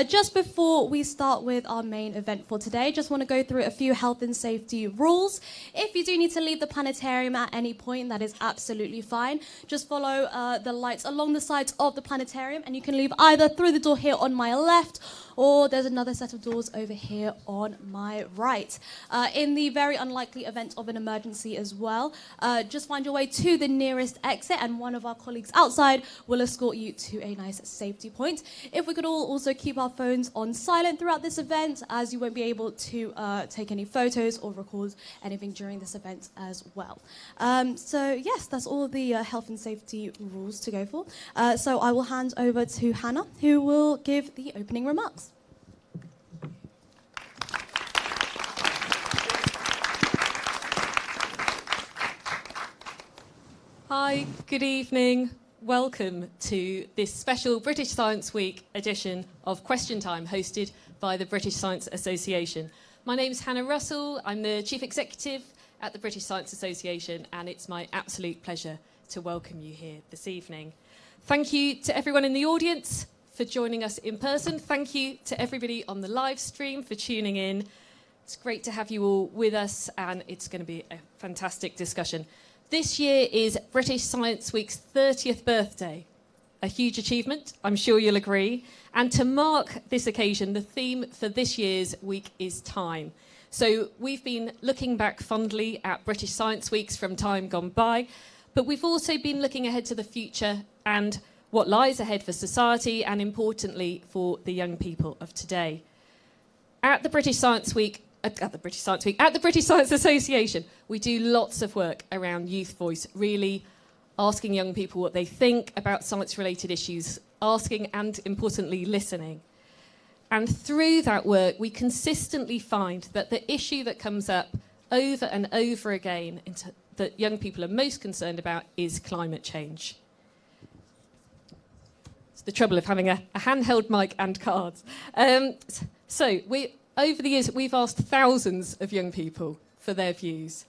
Just before we start with our main event for today, just want to go through a few health and safety rules. If you do need to leave the planetarium at any point, that is absolutely fine. Just follow the lights along the sides of the planetarium, and you can leave either through the door here on my left, or there's another set of doors over here on my right. In the very unlikely event of an emergency as well, just find your way to the nearest exit, and one of our colleagues outside will escort you to a nice safety point. If we could all also keep our phones on silent throughout this event, as you won't be able to take any photos or record anything during this event as well. So yes, that's all the health and safety rules to go for. So I will hand over to Hannah, who will give the opening remarks. Hi, good evening. Welcome to this special British Science Week edition of Question Time, hosted by the British Science Association. My name's Hannah Russell. I'm the Chief Executive at the British Science Association, and it's my absolute pleasure to welcome you here this evening. Thank you to everyone in the audience for joining us in person. Thank you to everybody on the live stream for tuning in. It's great to have you all with us, and it's going to be a fantastic discussion. This year is British Science Week's 30th birthday, a huge achievement, I'm sure you'll agree. And to mark this occasion, the theme for this year's week is time. So we've been looking back fondly at British Science Weeks from time gone by, but we've also been looking ahead to the future and what lies ahead for society and, importantly, for the young people of today. At the British Science Association, we do lots of work around youth voice, really asking young people what they think about science-related issues, asking and, importantly, listening. And through that work, we consistently find that the issue that comes up over and over again that young people are most concerned about is climate change. It's the trouble of having a handheld mic and cards. Over the years, we've asked thousands of young people for their views.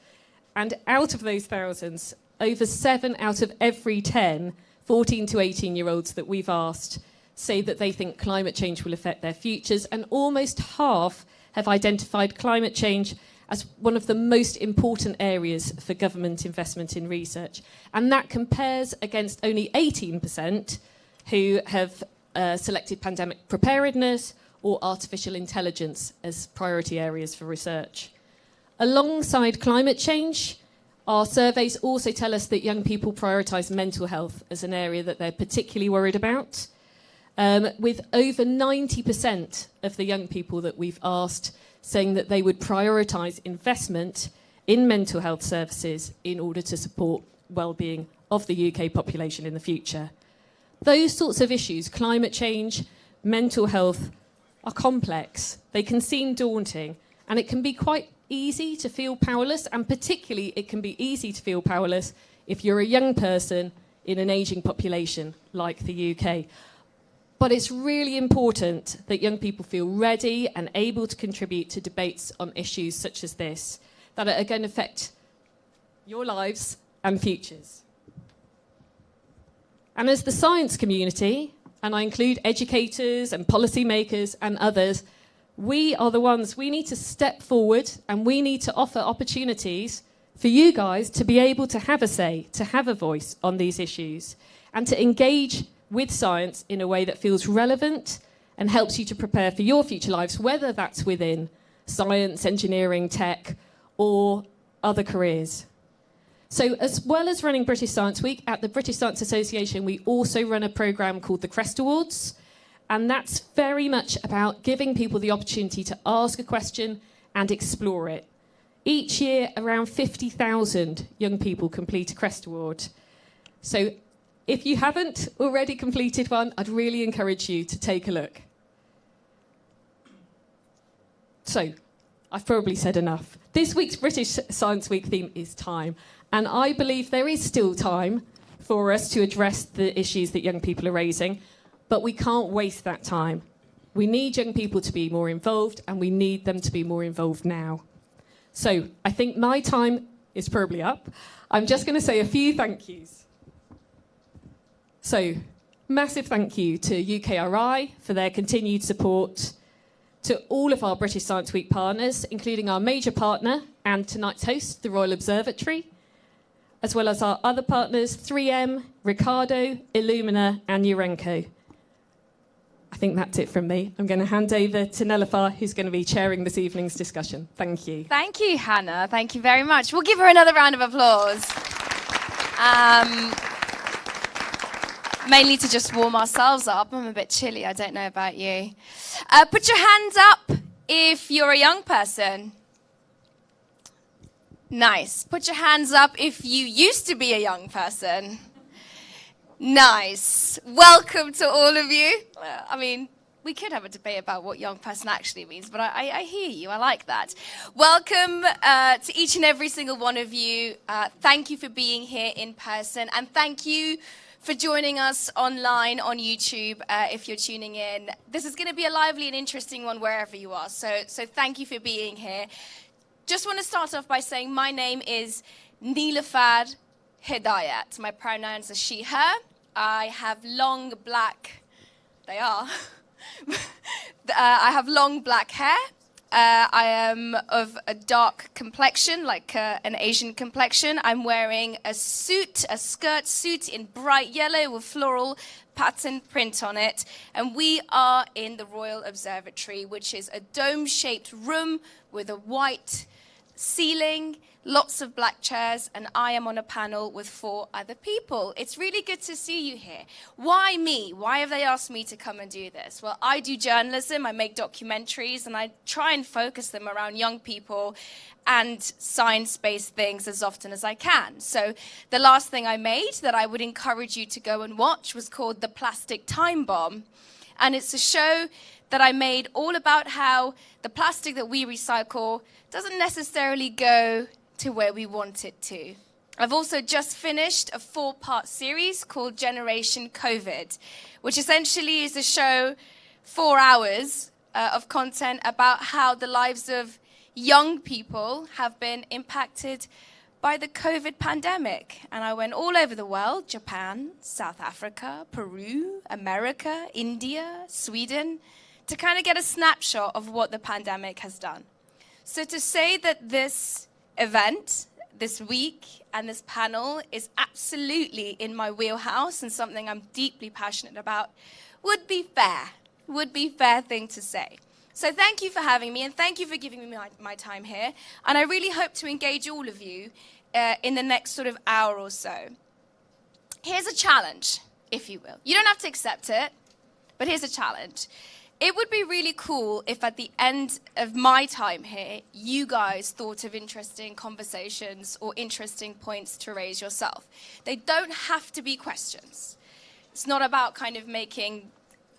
And out of those thousands, over 7 out of every 10 14 to 18-year-olds that we've asked say that they think climate change will affect their futures, and almost half have identified climate change as one of the most important areas for government investment in research. And that compares against only 18% who have selected pandemic preparedness or artificial intelligence as priority areas for research. Alongside climate change, our surveys also tell us that young people prioritise mental health as an area that they're particularly worried about, with over 90% of the young people that we've asked saying that they would prioritise investment in mental health services in order to support well-being of the UK population in the future. Those sorts of issues, climate change, mental health, are complex. They can seem daunting, and it can be quite easy to feel powerless, and particularly it can be easy to feel powerless if you're a young person in an ageing population like the UK. But it's really important that young people feel ready and able to contribute to debates on issues such as this that are going to affect your lives and futures. And as the science community, and I include educators and policymakers and others, we are the ones, we need to step forward and we need to offer opportunities for you guys to be able to have a say, to have a voice on these issues, and to engage with science in a way that feels relevant and helps you to prepare for your future lives, whether that's within science, engineering, tech, or other careers. So as well as running British Science Week, at the British Science Association, we also run a programme called the Crest Awards. And that's very much about giving people the opportunity to ask a question and explore it. Each year, around 50,000 young people complete a Crest Award. So if you haven't already completed one, I'd really encourage you to take a look. So I've probably said enough. This week's British Science Week theme is time. And I believe there is still time for us to address the issues that young people are raising, but we can't waste that time. We need young people to be more involved, and we need them to be more involved now. So I think my time is probably up. I'm just going to say a few thank yous. So Massive thank you to UKRI for their continued support, to all of our British Science Week partners, including our major partner and tonight's host, the Royal Observatory, as well as our other partners, 3M, Ricardo, Illumina and Urenco. I think that's it from me. I'm going to hand over to Nelufar, who's going to be chairing this evening's discussion. Thank you. Thank you, Hannah. Thank you very much. We'll give her another round of applause. Mainly to just warm ourselves up. I'm a bit chilly, I don't know about you. Put your hands up if you're a young person. Nice. Put your hands up if you used to be a young person. Nice. Welcome to all of you. I mean, we could have a debate about what young person actually means, but I hear you. I like that. Welcome to each and every single one of you. Thank you for being here in person, and thank you for joining us online on YouTube if you're tuning in. This is going to be a lively and interesting one wherever you are, so thank you for being here. Just want to start off by saying my name is Nelufar Hedayat. My pronouns are she, her. I have long black, they are, I have long black hair. I am of a dark complexion, like an Asian complexion. I'm wearing a suit, a skirt suit in bright yellow with floral pattern print on it. And we are in the Royal Observatory, which is a dome-shaped room with a white ceiling, lots of black chairs, and I am on a panel with 4 other people. It's really good to see you here. Why me? Why have they asked me to come and do this? Well, I do journalism, I make documentaries, and I try and focus them around young people and science-based things as often as I can. So the last thing I made that I would encourage you to go and watch was called The Plastic Time Bomb. And it's a show that I made all about how the plastic that we recycle doesn't necessarily go to where we want it to. I've also just finished a 4-part series called Generation COVID, which essentially is a show, 4 hours of content about how the lives of young people have been impacted by the COVID pandemic. And I went all over the world, Japan, South Africa, Peru, America, India, Sweden, to kind of get a snapshot of what the pandemic has done. So to say that this event, this week, and this panel is absolutely in my wheelhouse and something I'm deeply passionate about would be fair thing to say. So thank you for having me, and thank you for giving me my time here. And I really hope to engage all of you in the next sort of hour or so. Here's a challenge, if you will. You don't have to accept it, but here's a challenge. It would be really cool if at the end of my time here, you guys thought of interesting conversations or interesting points to raise yourself. They don't have to be questions. It's not about kind of making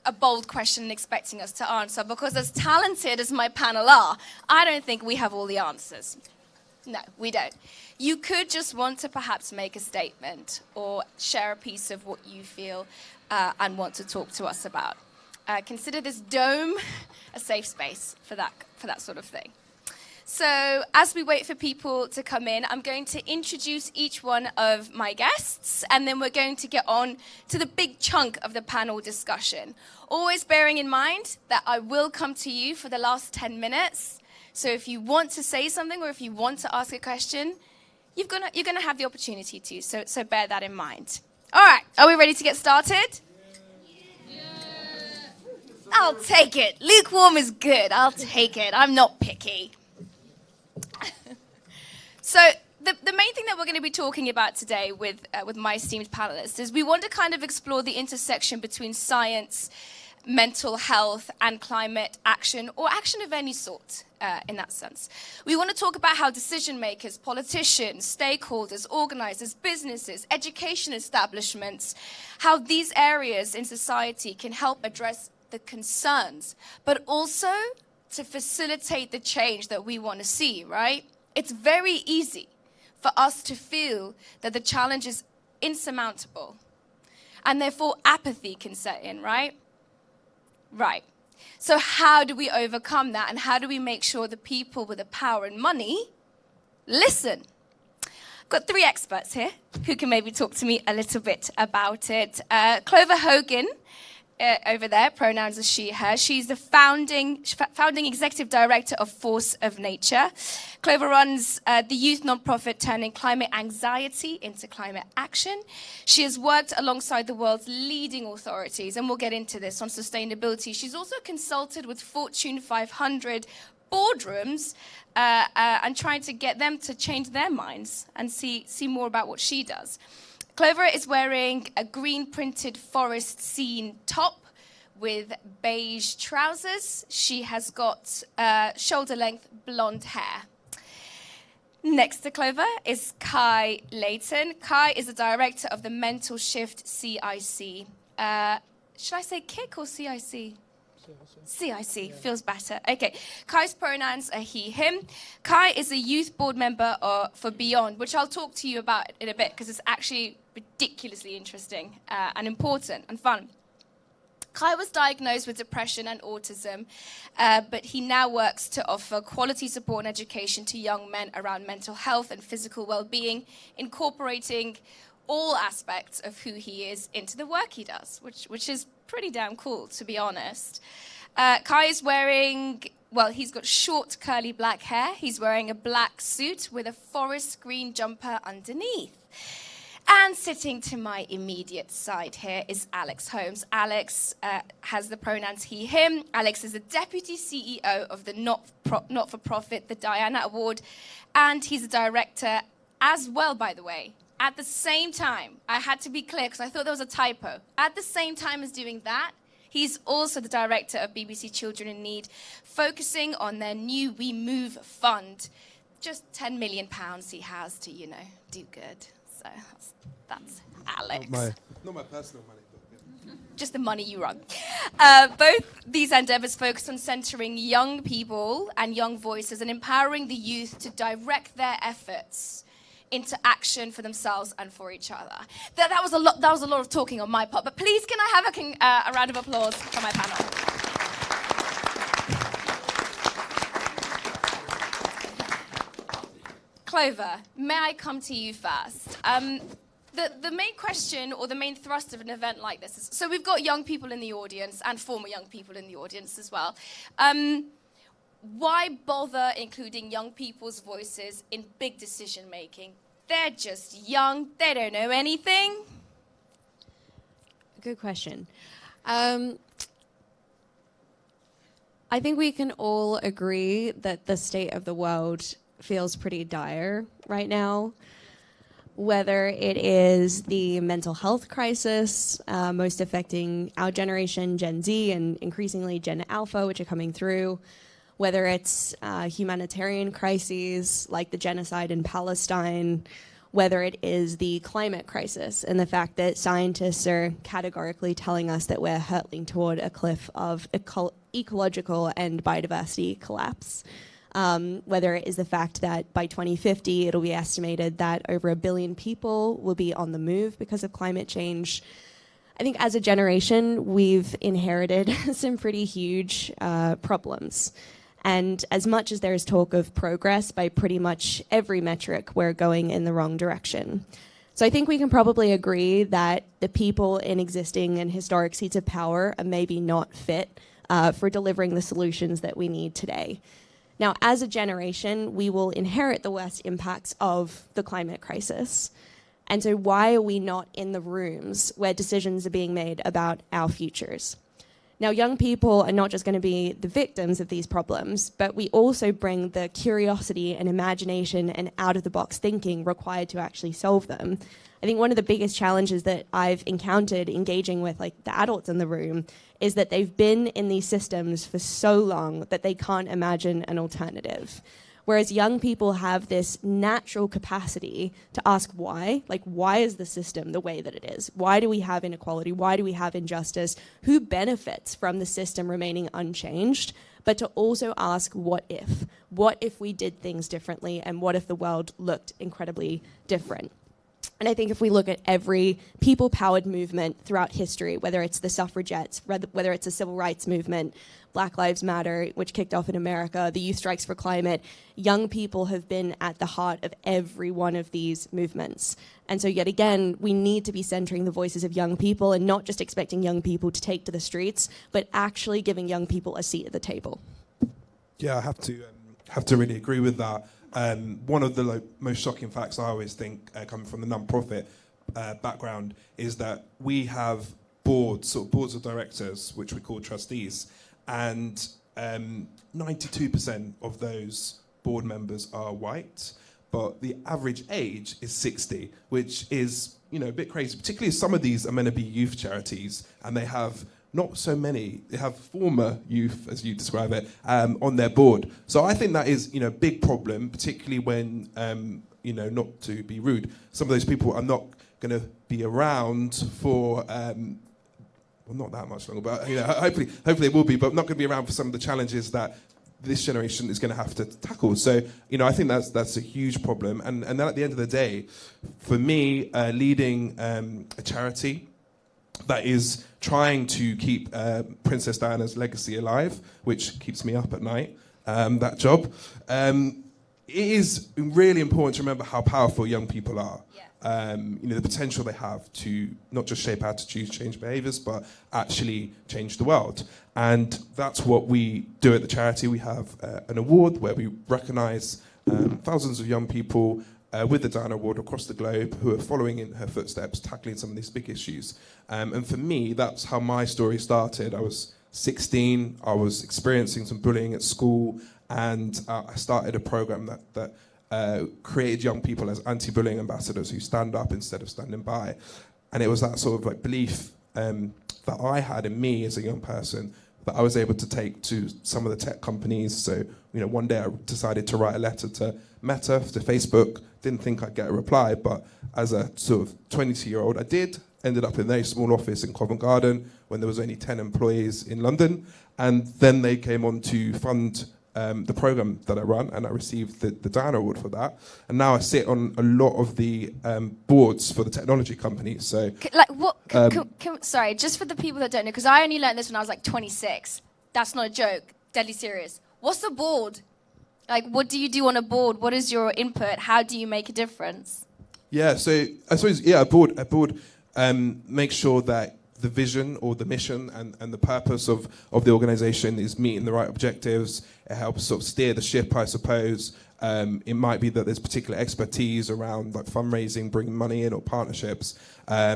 a bold question and expecting us to answer, because as talented as my panel are, I don't think we have all the answers. No, we don't. You could just want to perhaps make a statement or share a piece of what you feel and want to talk to us about. Consider this dome a safe space for that sort of thing. So as we wait for people to come in, I'm going to introduce each one of my guests, and then we're going to get on to the big chunk of the panel discussion. Always bearing in mind that I will come to you for the last 10 minutes. So if you want to say something or if you want to ask a question, you're gonna have the opportunity to. So bear that in mind. All right, are we ready to get started? I'll take it. Lukewarm is good. I'll take it. I'm not picky. So the main thing that we're going to be talking about today with my esteemed panelists is we want to kind of explore the intersection between science, mental health, and climate action, or action of any sort in that sense. We want to talk about how decision makers, politicians, stakeholders, organizers, businesses, education establishments, how these areas in society can help address the concerns, but also to facilitate the change that we want to see, right? It's very easy for us to feel that the challenge is insurmountable, and therefore apathy can set in, right? Right. So how do we overcome that, and how do we make sure the people with the power and money listen? got three experts here who can maybe talk to me a little bit about it. Clover Hogan, over there, pronouns are she, her. She's the founding executive director of Force of Nature. Clover runs the youth nonprofit turning climate anxiety into climate action. She has worked alongside the world's leading authorities, and we'll get into this, on sustainability. She's also consulted with Fortune 500 boardrooms and trying to get them to change their minds and see more about what she does. Clover is wearing a green printed forest scene top with beige trousers. She has got shoulder-length blonde hair. Next to Clover is Kai Leighton. Kai is the director of the Mental Shift CIC. Should I say KIC or CIC? CIC, yeah. Feels better. Okay, Kai's pronouns are he, him. Kai is a youth board member for Beyond, which I'll talk to you about in a bit because it's actually ridiculously interesting and important and fun. Kai was diagnosed with depression and autism, but he now works to offer quality support and education to young men around mental health and physical well-being, incorporating all aspects of who he is into the work he does, which is pretty damn cool, to be honest. Kai is wearing, well, he's got short, curly black hair. He's wearing a black suit with a forest green jumper underneath. And sitting to my immediate side here is Alex Holmes. Alex has the pronouns he, him. Alex is the deputy CEO of the not-for-profit, the Diana Award, and he's a director as well, by the way. At the same time, I had to be clear because I thought there was a typo. At the same time as doing that, he's also the director of BBC Children in Need, focusing on their new We Move fund. Just £10 million he has to, do good. So that's Alex. Not my personal money, but yeah. Just the money you run. Both these endeavors focus on centering young people and young voices and empowering the youth to direct their efforts into action for themselves and for each other. That was a lot of talking on my part, but please can I have a round of applause for my panel? Clover, may I come to you first? The main question or the main thrust of an event like this is, so we've got young people in the audience and former young people in the audience as well. Why bother including young people's voices in big decision making? They're just young, they don't know anything. Good question. I think we can all agree that the state of the world feels pretty dire right now. Whether it is the mental health crisis, most affecting our generation, Gen Z, and increasingly Gen Alpha, which are coming through, whether it's humanitarian crises like the genocide in Palestine, whether it is the climate crisis and the fact that scientists are categorically telling us that we're hurtling toward a cliff of ecological and biodiversity collapse. Whether it is the fact that by 2050, it'll be estimated that over 1 billion people will be on the move because of climate change. I think as a generation, we've inherited some pretty huge problems. And as much as there is talk of progress by pretty much every metric, we're going in the wrong direction. So I think we can probably agree that the people in existing and historic seats of power are maybe not fit for delivering the solutions that we need today. Now, as a generation, we will inherit the worst impacts of the climate crisis. And so why are we not in the rooms where decisions are being made about our futures? Now, young people are not just going to be the victims of these problems, but we also bring the curiosity and imagination and out-of-the-box thinking required to actually solve them. I think one of the biggest challenges that I've encountered engaging with the adults in the room is that they've been in these systems for so long that they can't imagine an alternative. Whereas young people have this natural capacity to ask why. Why is the system the way that it is? Why do we have inequality? Why do we have injustice? Who benefits from the system remaining unchanged? But to also ask what if? What if we did things differently? And what if the world looked incredibly different? And I think if we look at every people-powered movement throughout history, whether it's the suffragettes, whether it's a civil rights movement, Black Lives Matter, which kicked off in America, the Youth Strikes for Climate, young people have been at the heart of every one of these movements. And so yet again, we need to be centering the voices of young people and not just expecting young people to take to the streets, but actually giving young people a seat at the table. Yeah, I have to really agree with that. One of the most shocking facts I always think, coming from the non-profit background, is that we have boards of directors, which we call trustees, and 92% of those board members are white, but the average age is 60, which is a bit crazy. Particularly some of these are meant to be youth charities, and they have not so many. They have former youth, as you describe it, on their board. So I think that is, a big problem, particularly when, not to be rude, some of those people are not going to be around for, not that much longer, but hopefully it will be, but not going to be around for some of the challenges that this generation is going to have to tackle. So, I think that's a huge problem. And then at the end of the day, for me, leading a charity that is trying to keep Princess Diana's legacy alive, which keeps me up at night, that job. It is really important to remember how powerful young people are. Yeah. The potential they have to not just shape attitudes, change behaviours, but actually change the world. And that's what we do at the charity. We have an award where we recognise thousands of young people with the Diana Award across the globe who are following in her footsteps, tackling some of these big issues. And for me, that's how my story started. I was 16, I was experiencing some bullying at school, and I started a program that created young people as anti-bullying ambassadors who stand up instead of standing by. And it was that sort of belief that I had in me as a young person that I was able to take to some of the tech companies. So, one day I decided to write a letter to Meta, to Facebook. Didn't think I'd get a reply, but as a sort of 22-year-old, I did. Ended up in a very small office in Covent Garden when there was only 10 employees in London. And then they came on to fund the program that I run, and I received the Diana Award for that. And now I sit on a lot of the boards for the technology companies. So, sorry, just for the people that don't know, because I only learned this when I was 26. That's not a joke. Deadly serious. What's the board? What do you do on a board? What is your input? How do you make a difference? Yeah, so I suppose a board makes sure that the vision or the mission and the purpose of the organisation is meeting the right objectives. It helps sort of steer the ship, I suppose. It might be that there's particular expertise around fundraising, bringing money in, or partnerships. I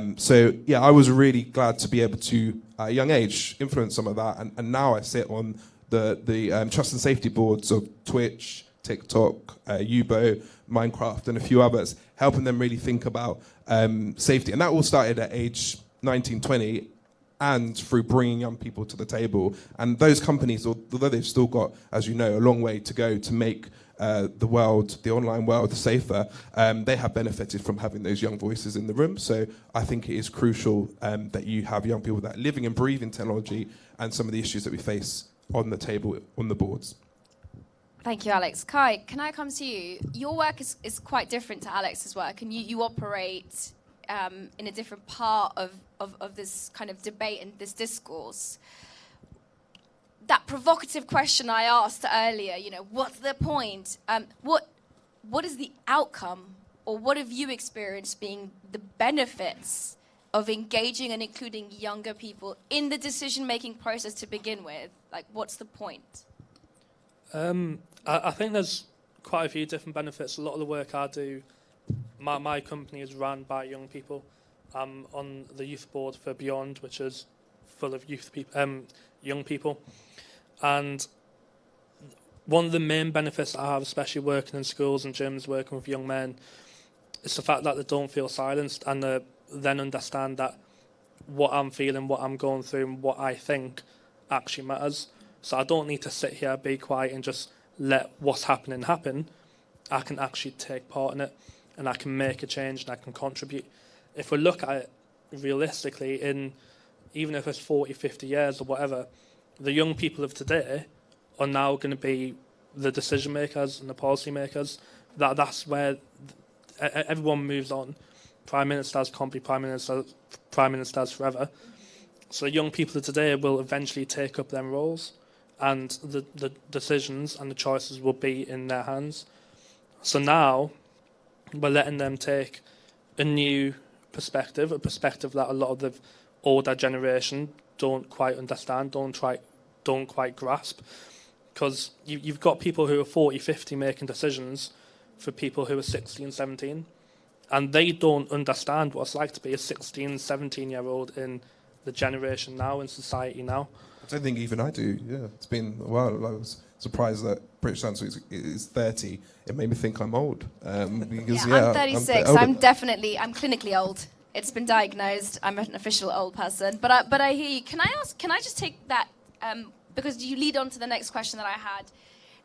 was really glad to be able to, at a young age, influence some of that. And now I sit on the trust and safety boards of Twitch, TikTok, Yubo, Minecraft, and a few others, helping them really think about safety. And that all started at age 19, 20, and through bringing young people to the table. And those companies, although they've still got, as you know, a long way to go to make the online world safer, they have benefited from having those young voices in the room. So I think it is crucial that you have young people that are living and breathing technology and some of the issues that we face on the table, on the boards. Thank you, Alex. Kai, can I come to you? Your work is quite different to Alex's work, and you operate in a different part of this kind of debate and this discourse. That provocative question I asked earlier, what's the point? What is the outcome, or what have you experienced being the benefits of engaging and including younger people in the decision-making process to begin with? What's the point? I think there's quite a few different benefits. A lot of the work I do, my company is run by young people. I'm on the youth board for Beyond, which is full of young people. And one of the main benefits I have, especially working in schools and gyms, working with young men, is the fact that they don't feel silenced, and they then understand that what I'm feeling, what I'm going through, and what I think actually matters. So I don't need to sit here, be quiet, and just let what's happening happen. I can actually take part in it, and I can make a change, and I can contribute. If we look at it realistically, even if it's 40, 50 years or whatever, the young people of today are now going to be the decision makers and the policy makers. That's where everyone moves on. prime ministers can't be prime ministers forever. So young people of today will eventually take up them roles, and the decisions and the choices will be in their hands. So now we're letting them take a new perspective, a perspective that a lot of the older generation don't quite understand, don't quite grasp. Because you've got people who are 40, 50 making decisions for people who are 16, 17, and they don't understand what it's like to be a 16, 17-year-old in the generation now, in society now. I don't think even I do, yeah. It's been a while. I was surprised that British Council is 30. It made me think I'm old. Because, I'm 36. I'm clinically old. It's been diagnosed. I'm an official old person. But I hear you. Can I just take that, because you lead on to the next question that I had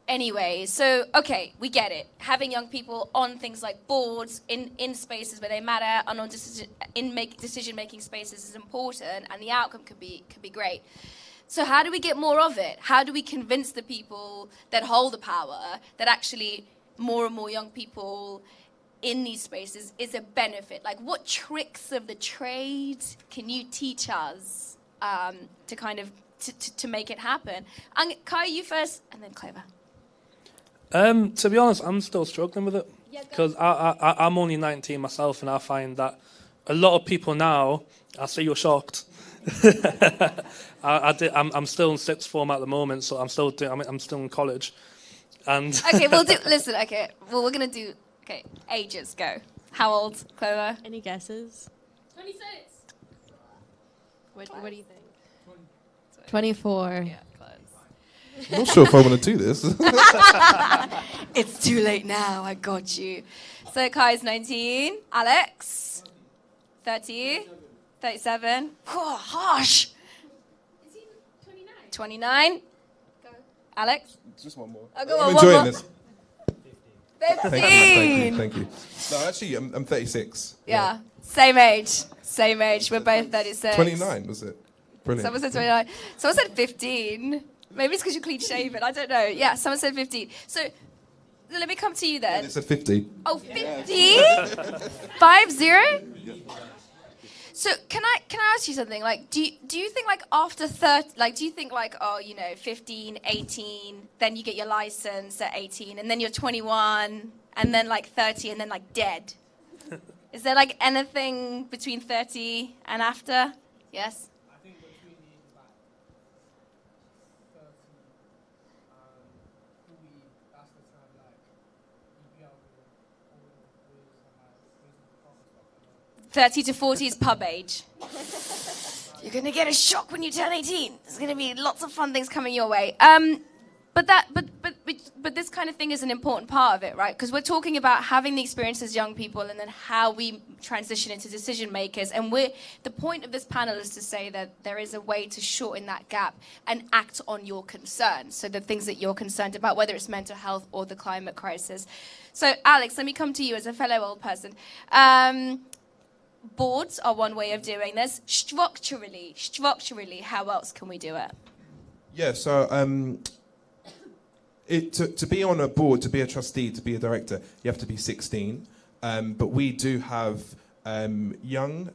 anyway. So, okay, we get it. Having young people on things like boards, in spaces where they matter, and on decision-making spaces is important, and the outcome could be great. So how do we get more of it? How do we convince the people that hold the power that actually more and more young people in these spaces is a benefit? Like, what tricks of the trade can you teach us to kind of to make it happen? And Kai, you first, and then Clover. To be honest, I'm still struggling with it, because I'm only 19 myself, and I find that a lot of people now, I see you're shocked. I'm still in sixth form at the moment, so I'm still in college. And okay, listen. Okay, well, we're gonna do. Okay, ages go. How old, Clover? Any guesses? 26. What do you think? 24. Yeah, close. I'm not sure if I want to do this. It's too late now. I got you. So Kai's 19. Alex, 30. 37. Oh, harsh. Is he 29? 29. Go. Alex? Just one more. I'll go I'm on enjoying one more. this. 15. Thank you. No, actually, I'm 36. Yeah. Same age. We're both 36. 29, was it? Brilliant. Someone said 29. Someone said 15. Maybe it's because you're clean shaven. I don't know. Yeah, someone said 15. So let me come to you then. It's a 50. Oh, 50? 50? So can I ask you something? Like, do you think like after 30, like, do you think like, 15, 18, then you get your license at 18, and then you're 21, and then like 30, and then like dead? Is there like anything between 30 and after? Yes. I think between the ages like 30 and 40, that's the time like you'd be able to all the rules and like reasonable proper stuff. 30 to 40 is pub age. You're going to get a shock when you turn 18. There's going to be lots of fun things coming your way. But this kind of thing is an important part of it, right? Because we're talking about having the experience as young people and then how we transition into decision makers. And the point of this panel is to say that there is a way to shorten that gap and act on your concerns. So the things that you're concerned about, whether it's mental health or the climate crisis. So Alex, let me come to you as a fellow old person. Boards are one way of doing this. Structurally, how else can we do it? Yeah, so to be on a board, to be a trustee, to be a director, you have to be 16. But we do have young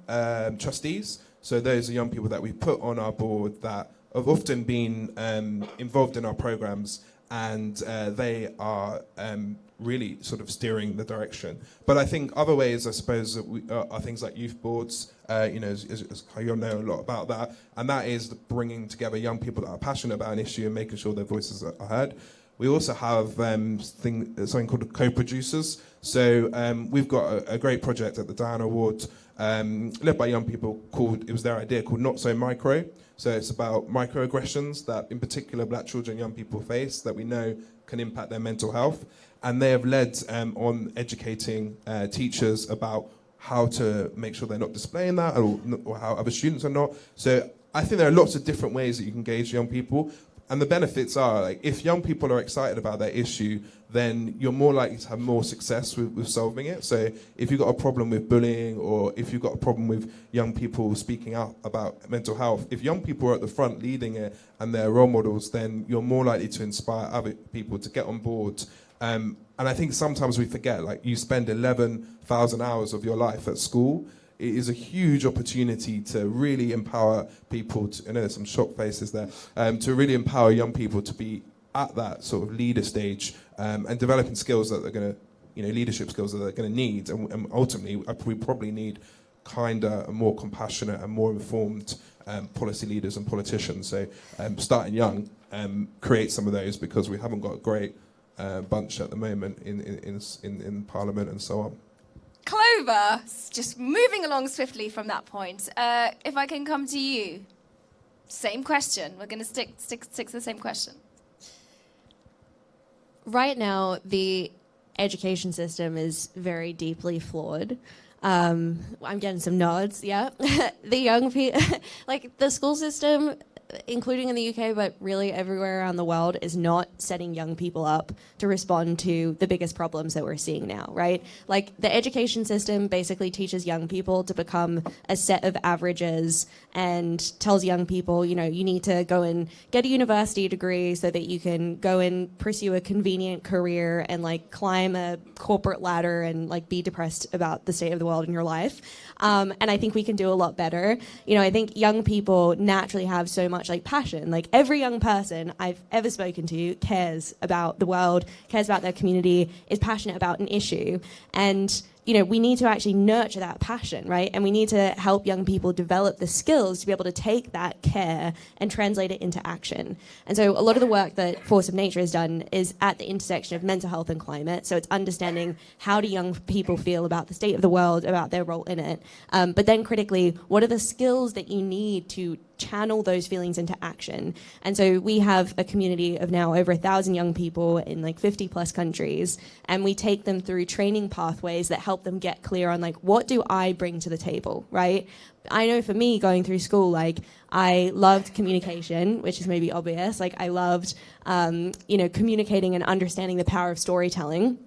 trustees. So those are young people that we put on our board that have often been involved in our programs, and they are really sort of steering the direction. But I think other ways, I suppose, that are things like youth boards. As you'll know a lot about that, and that is bringing together young people that are passionate about an issue and making sure their voices are heard. We also have something called co-producers. So we've got a great project at the Diana Awards, led by young people, it was their idea, called Not So Micro. So it's about microaggressions that, in particular, black children and young people face that we know can impact their mental health. And they have led on educating teachers about how to make sure they're not displaying that, or how other students are not. So I think there are lots of different ways that you can engage young people. And the benefits are, like, if young people are excited about that issue, then you're more likely to have more success with solving it. So if you've got a problem with bullying, or if you've got a problem with young people speaking out about mental health, if young people are at the front leading it and they're role models, then you're more likely to inspire other people to get on board. And I think sometimes we forget, like, you spend 11,000 hours of your life at school. It is a huge opportunity to really empower people. I know there's some shocked faces there. To really empower young people to be at that sort of leader stage and developing skills that they're going to, leadership skills that they're going to need. And ultimately, we probably need kinder and more compassionate and more informed policy leaders and politicians. So starting young, create some of those, because we haven't got a great bunch at the moment in Parliament and so on. Clover, just moving along swiftly from that point. If I can come to you, same question. We're going to stick to the same question. Right now, the education system is very deeply flawed. I'm getting some nods, yeah. The young people, like the school system, including in the UK, but really everywhere around the world, is not setting young people up to respond to the biggest problems that we're seeing now, right? Like the education system basically teaches young people to become a set of averages and tells young people, you need to go and get a university degree so that you can go and pursue a convenient career and like climb a corporate ladder and like be depressed about the state of the world in your life. And I think we can do a lot better. I think young people naturally have so much like passion. Like every young person I've ever spoken to cares about the world, cares about their community, is passionate about an issue. And we need to actually nurture that passion, right? And we need to help young people develop the skills to be able to take that care and translate it into action. And so a lot of the work that Force of Nature has done is at the intersection of mental health and climate. So it's understanding how do young people feel about the state of the world, about their role in it. But then critically, what are the skills that you need to channel those feelings into action? And so we have a community of now over 1,000 young people in like 50 plus countries, and we take them through training pathways that help them get clear on like, what do I bring to the table, right? I know for me going through school, like I loved communication, which is maybe obvious. Like I loved, communicating and understanding the power of storytelling.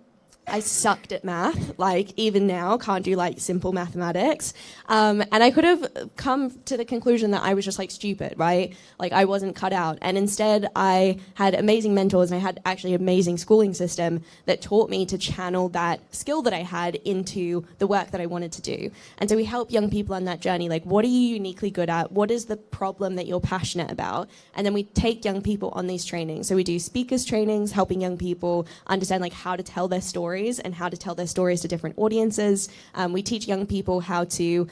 I sucked at math, like even now, can't do like simple mathematics. And I could have come to the conclusion that I was just like stupid, right? Like I wasn't cut out. And instead I had amazing mentors, and I had actually an amazing schooling system that taught me to channel that skill that I had into the work that I wanted to do. And so we help young people on that journey. Like, what are you uniquely good at? What is the problem that you're passionate about? And then we take young people on these trainings. So we do speakers trainings, helping young people understand like how to tell their stories and how to tell their stories to different audiences. We teach young people how to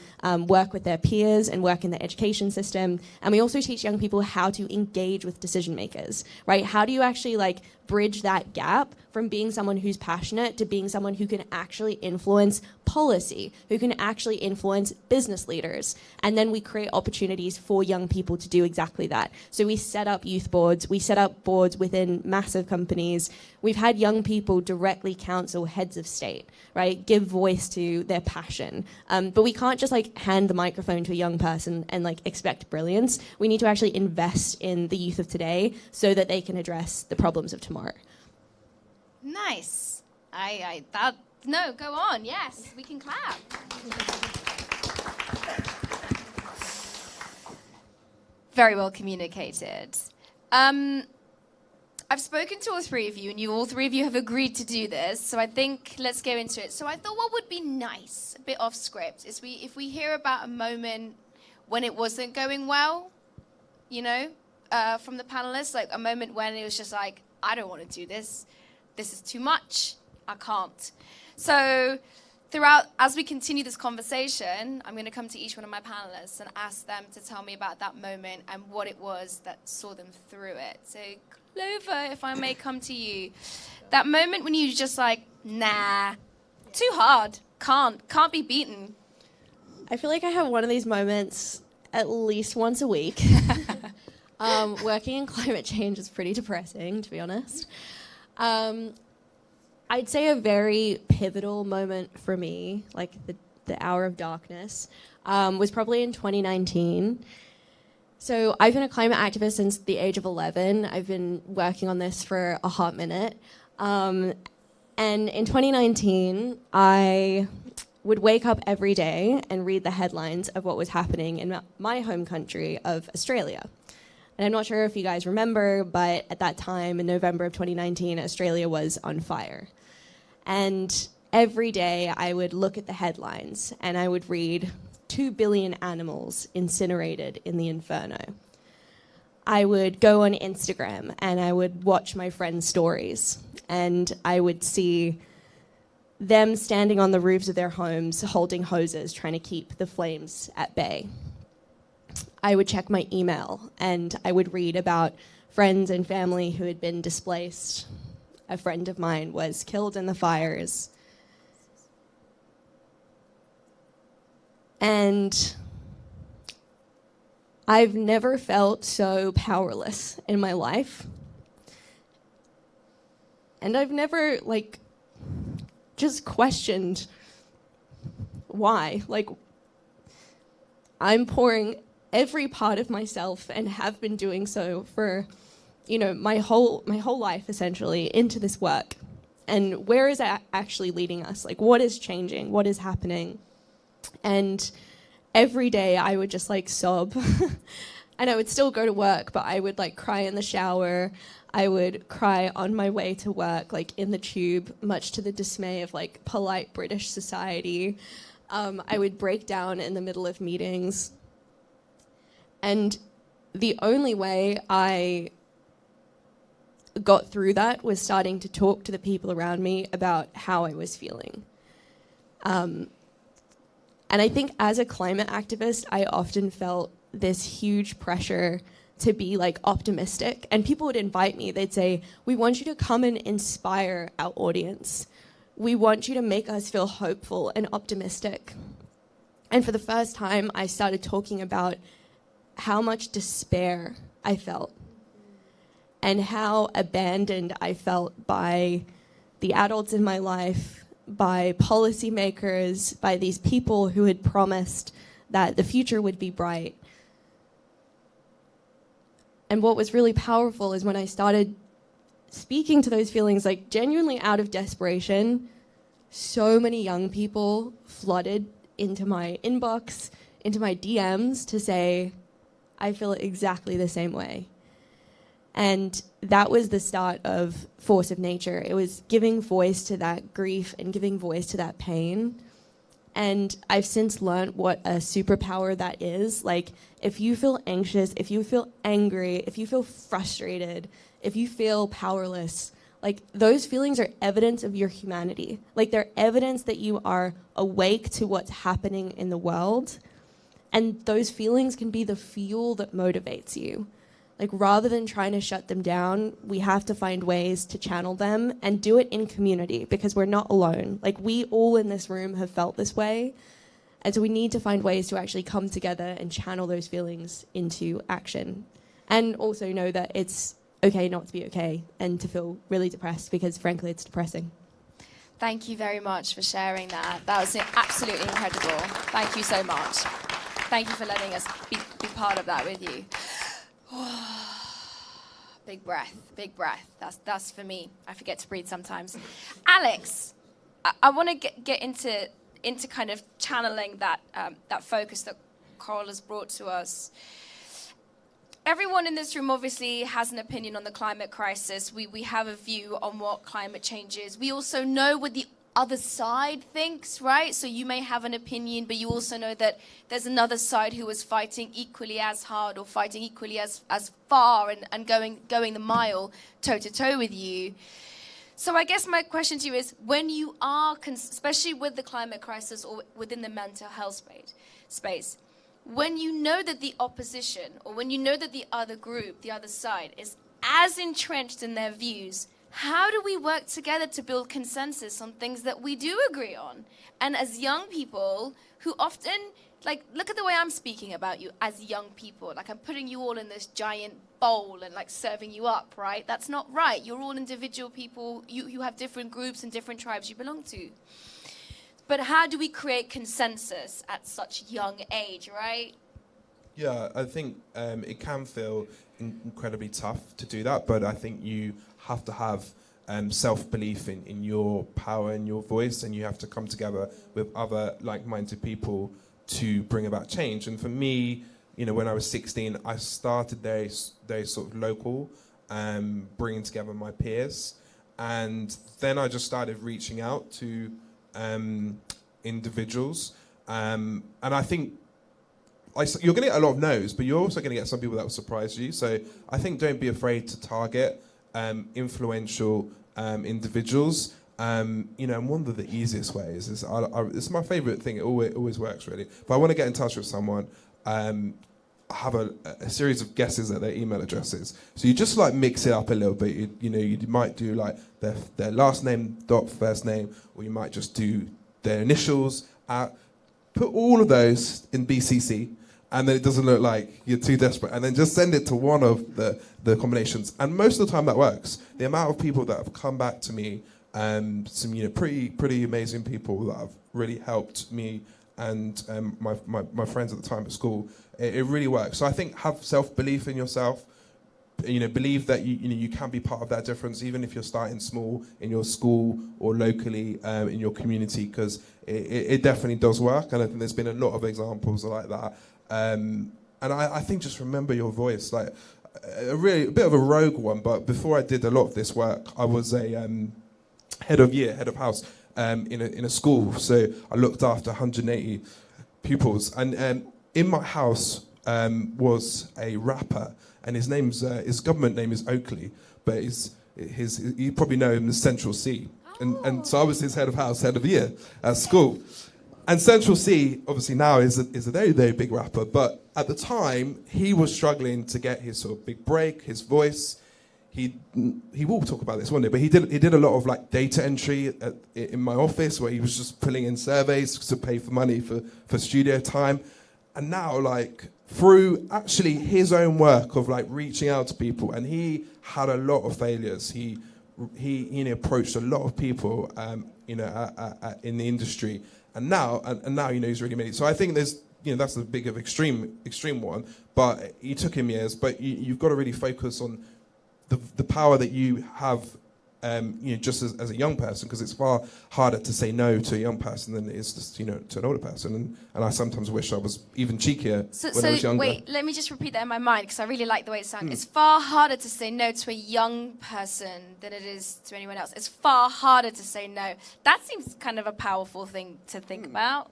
work with their peers and work in the education system. And we also teach young people how to engage with decision makers, right? How do you actually like bridge that gap from being someone who's passionate to being someone who can actually influence policy, who can actually influence business leaders? And then we create opportunities for young people to do exactly that. So we set up youth boards, we set up boards within massive companies. We've had young people directly counsel heads of state, right? Give voice to their passion. But we can't just like hand the microphone to a young person and like expect brilliance. We need to actually invest in the youth of today so that they can address the problems of tomorrow. Nice. No, go on. Yes, we can clap. Very well communicated. I've spoken to all three of you, and all three of you have agreed to do this, so I think let's go into it. So I thought what would be nice, a bit off script, is if we hear about a moment when it wasn't going well, from the panelists, like a moment when it was just like, I don't want to do this. This is too much. I can't. So throughout, as we continue this conversation, I'm going to come to each one of my panelists and ask them to tell me about that moment and what it was that saw them through it. So Clover, if I may come to you. That moment when you just like, nah, too hard, can't be beaten. I feel like I have one of these moments at least once a week. Working in climate change is pretty depressing, to be honest. I'd say a very pivotal moment for me, like the hour of darkness, was probably in 2019. So I've been a climate activist since the age of 11. I've been working on this for a hot minute. And in 2019, I would wake up every day and read the headlines of what was happening in my home country of Australia. And I'm not sure if you guys remember, but at that time, in November of 2019, Australia was on fire. And every day I would look at the headlines and I would read 2 billion animals incinerated in the inferno. I would go on Instagram and I would watch my friends' stories, and I would see them standing on the roofs of their homes holding hoses trying to keep the flames at bay. I would check my email and I would read about friends and family who had been displaced. A friend of mine was killed in the fires. And I've never felt so powerless in my life. And I've never, just questioned why. I'm pouring every part of myself, and have been doing so for, my whole life, essentially, into this work. And where is that actually leading us? What is changing? What is happening? And every day I would just sob. And I would still go to work, but I would cry in the shower. I would cry on my way to work, in the tube, much to the dismay of polite British society. I would break down in the middle of meetings. And the only way I got through that was starting to talk to the people around me about how I was feeling. And I think as a climate activist, I often felt this huge pressure to be optimistic. And people would invite me. They'd say, we want you to come and inspire our audience. We want you to make us feel hopeful and optimistic. And for the first time, I started talking about how much despair I felt and how abandoned I felt by the adults in my life, by policymakers, by these people who had promised that the future would be bright. And what was really powerful is when I started speaking to those feelings, genuinely out of desperation, so many young people flooded into my inbox, into my DMs to say, I feel exactly the same way. And that was the start of Force of Nature. It was giving voice to that grief and giving voice to that pain. And I've since learned what a superpower that is. If you feel anxious, if you feel angry, if you feel frustrated, if you feel powerless, those feelings are evidence of your humanity. They're evidence that you are awake to what's happening in the world. And those feelings can be the fuel that motivates you. Rather than trying to shut them down, we have to find ways to channel them and do it in community, because we're not alone. We all in this room have felt this way. And so we need to find ways to actually come together and channel those feelings into action. And also know that it's okay not to be okay and to feel really depressed, because frankly, it's depressing. Thank you very much for sharing that. That was absolutely incredible. Thank you so much. Thank you for letting us be part of that with you. Big breath, big breath. That's for me. I forget to breathe sometimes. Alex, I want to get into kind of channeling that focus that Coral has brought to us. Everyone in this room obviously has an opinion on the climate crisis. We have a view on what climate change is. We also know what the other side thinks, right? So you may have an opinion, but you also know that there's another side who is fighting equally as hard or fighting equally as far and going the mile toe-to-toe with you. So I guess my question to you is, when you are, especially with the climate crisis or within the mental health space, when you know that the opposition, or when you know that the other group, the other side, is as entrenched in their views, how do we work together to build consensus on things that we do agree on? And as young people who often, look at the way I'm speaking about you as young people. I'm putting you all in this giant bowl and serving you up, right? That's not right. You're all individual people. You have different groups and different tribes you belong to. But how do we create consensus at such young age, right? Yeah, I think it can feel incredibly tough to do that, but I think you have to have self-belief in your power and your voice, and you have to come together with other like-minded people to bring about change. And for me, when I was 16, I started very sort of local, bringing together my peers. And then I just started reaching out to individuals. And I think you're going to get a lot of no's, but you're also going to get some people that will surprise you. So I think don't be afraid to target influential individuals. And one of the easiest ways is, it's my favourite thing. It always works, really. If I want to get in touch with someone, I have a series of guesses at their email addresses. So you just mix it up a little bit. You might do their last name dot first name, or you might just do their initials. Put all of those in BCC, and then it doesn't look like you're too desperate. And then just send it to one of the combinations. And most of the time that works. The amount of people that have come back to me, some pretty amazing people that have really helped me and my friends at the time at school. It really works. So I think have self-belief in yourself. Believe that you can be part of that difference, even if you're starting small in your school or locally in your community, because it definitely does work. And I think there's been a lot of examples like that. And I think just remember your voice, a bit of a rogue one. But before I did a lot of this work, I was a head of house in a school. So I looked after 180 pupils, and in my house was a rapper. And his government name is Oakley, but you probably know him as Central C. And so I was his head of year at school. And Central C, obviously now, is a very, very big rapper. But at the time, he was struggling to get his sort of big break, his voice. He will talk about this one day, but he did a lot of data entry in my office, where he was just filling in surveys to pay for money for studio time. And now, through actually his own work of reaching out to people, and he had a lot of failures. He approached a lot of people, in the industry, and now he's really made it. So I think that's a big of extreme one, but it took him years. But you've got to really focus on the power that you have. Just as a young person, because it's far harder to say no to a young person than it is to an older person, and I sometimes wish I was even cheekier when I was younger. Wait, let me just repeat that in my mind, because I really like the way it sounds. It's far harder to say no to a young person than it is to anyone else. It's far harder to say no. That seems kind of a powerful thing to think about.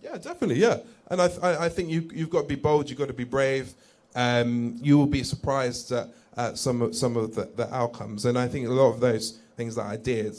Yeah, definitely, yeah. And I think you've got to be bold, you've got to be brave. You will be surprised at some of the outcomes. And I think a lot of those things that I did,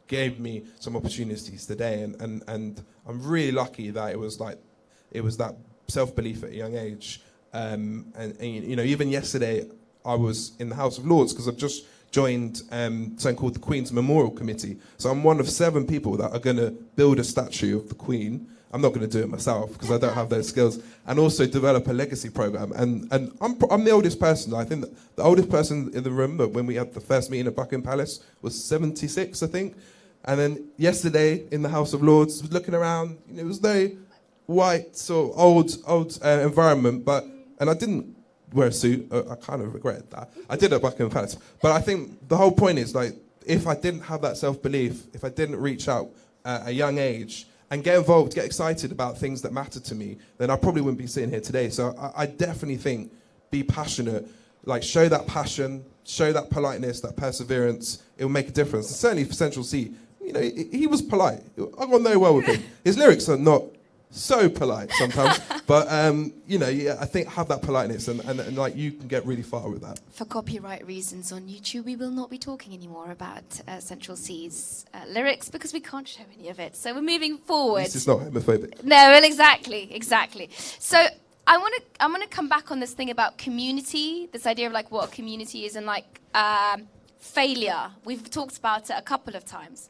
gave me some opportunities today. And I'm really lucky that it was that self-belief at a young age. And even yesterday, I was in the House of Lords because I've just joined something called the Queen's Memorial Committee. So I'm one of 7 people that are going to build a statue of the Queen. I'm not going to do it myself because I don't have those skills, and also develop a legacy program. And I'm the oldest person. I think the oldest person in the room when we had the first meeting at Buckingham Palace was 76, I think. And then yesterday in the House of Lords, looking around, it was very white, sort of old environment. And I didn't wear a suit. I kind of regret that. I did at Buckingham Palace. But I think the whole point is if I didn't have that self-belief, if I didn't reach out at a young age, and get involved, get excited about things that matter to me, then I probably wouldn't be sitting here today. So I definitely think be passionate, show that passion, show that politeness, that perseverance. It will make a difference. And certainly for Central C, he was polite. I got no well with him. His lyrics are not so polite sometimes, but I think have that politeness, and you can get really far with that. For copyright reasons on YouTube, we will not be talking anymore about Central C's lyrics because we can't show any of it. So we're moving forward. This is not homophobic. No, well, exactly. So I'm gonna come back on this thing about community, this idea of what a community is, and failure. We've talked about it a couple of times.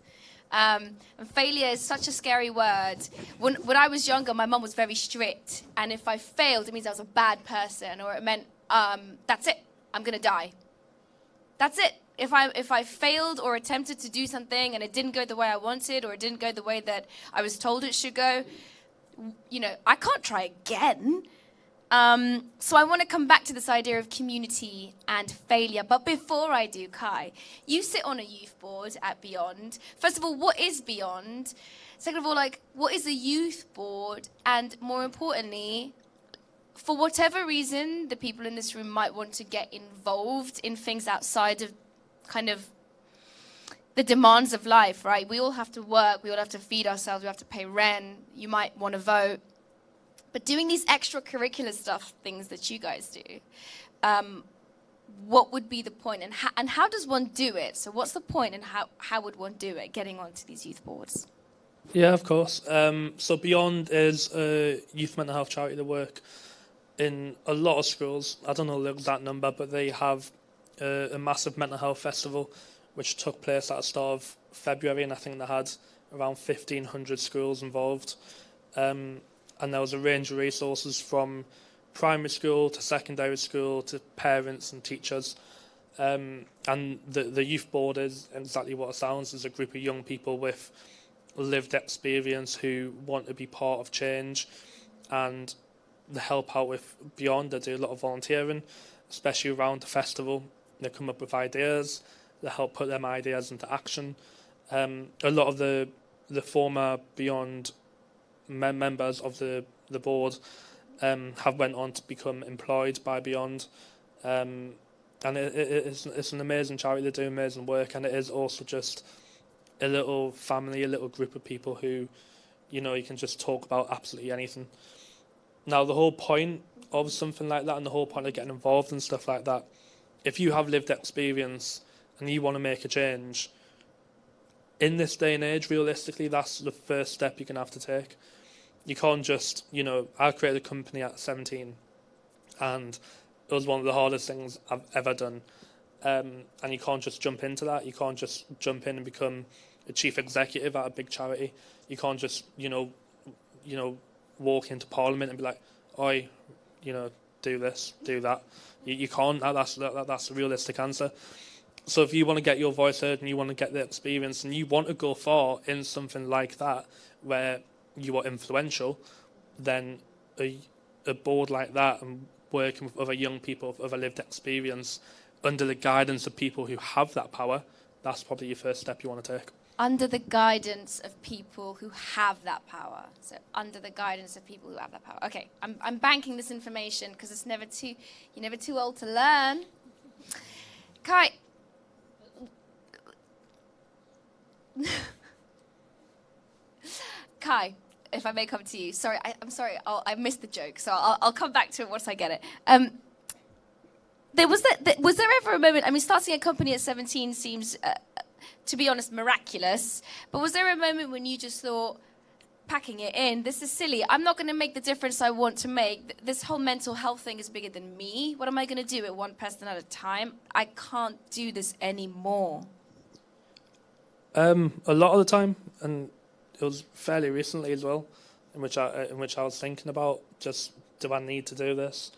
And failure is such a scary word. When I was younger, my mum was very strict, and if I failed, it means I was a bad person, or it meant that's it, I'm gonna die. That's it. If I failed or attempted to do something and it didn't go the way I wanted, or it didn't go the way that I was told it should go, I can't try again. So I want to come back to this idea of community and failure. But before I do, Kai, you sit on a youth board at Beyond. First of all, what is Beyond? Second of all, what is a youth board? And more importantly, for whatever reason, the people in this room might want to get involved in things outside of kind of the demands of life, right? We all have to work, we all have to feed ourselves, we have to pay rent, you might want to vote. But doing these extracurricular things that you guys do, what would be the point? And how does one do it? So what's the point and how would one do it, getting onto these youth boards? Yeah, of course. So Beyond is a youth mental health charity that work in a lot of schools. I don't know the exact number, but they have a massive mental health festival which took place at the start of February, and I think they had around 1,500 schools involved. And there was a range of resources from primary school to secondary school to parents and teachers. And the youth board is exactly what it sounds, is a group of young people with lived experience who want to be part of change, and they help out with Beyond. They do a lot of volunteering, especially around the festival. They come up with ideas, they help put them ideas into action. A lot of the former Beyond members of the board have went on to become employed by Beyond, and it's an amazing charity. They do amazing work, and it is also just a little family, a little group of people who, you can just talk about absolutely anything. Now, the whole point of something like that, and the whole point of getting involved and stuff like that, if you have lived experience and you want to make a change, in this day and age, realistically, that's the first step you're going to have to take. You can't just, I created a company at 17, and it was one of the hardest things I've ever done. And you can't just jump into that. You can't just jump in and become a chief executive at a big charity. You can't just, walk into Parliament and be like, "Oi, do this, do that." You can't. That's a realistic answer. So if you want to get your voice heard and you want to get the experience and you want to go far in something like that where you are influential, then a board like that and working with other young people with other lived experience under the guidance of people who have that power, that's probably your first step you want to take. Under the guidance of people who have that power. So under the guidance of people who have that power. Okay, I'm banking this information because you're never too old to learn. Kai. Kai, if I may come to you. Sorry, I'm sorry, I missed the joke, so I'll come back to it once I get it. Was there ever a moment, starting a company at 17 seems, to be honest, miraculous, but was there a moment when you just thought, packing it in, this is silly, I'm not going to make the difference I want to make, this whole mental health thing is bigger than me, what am I going to do at one person at a time? I can't do this anymore. A lot of the time, and it was fairly recently as well, in which I was thinking about, just, do I need to do this?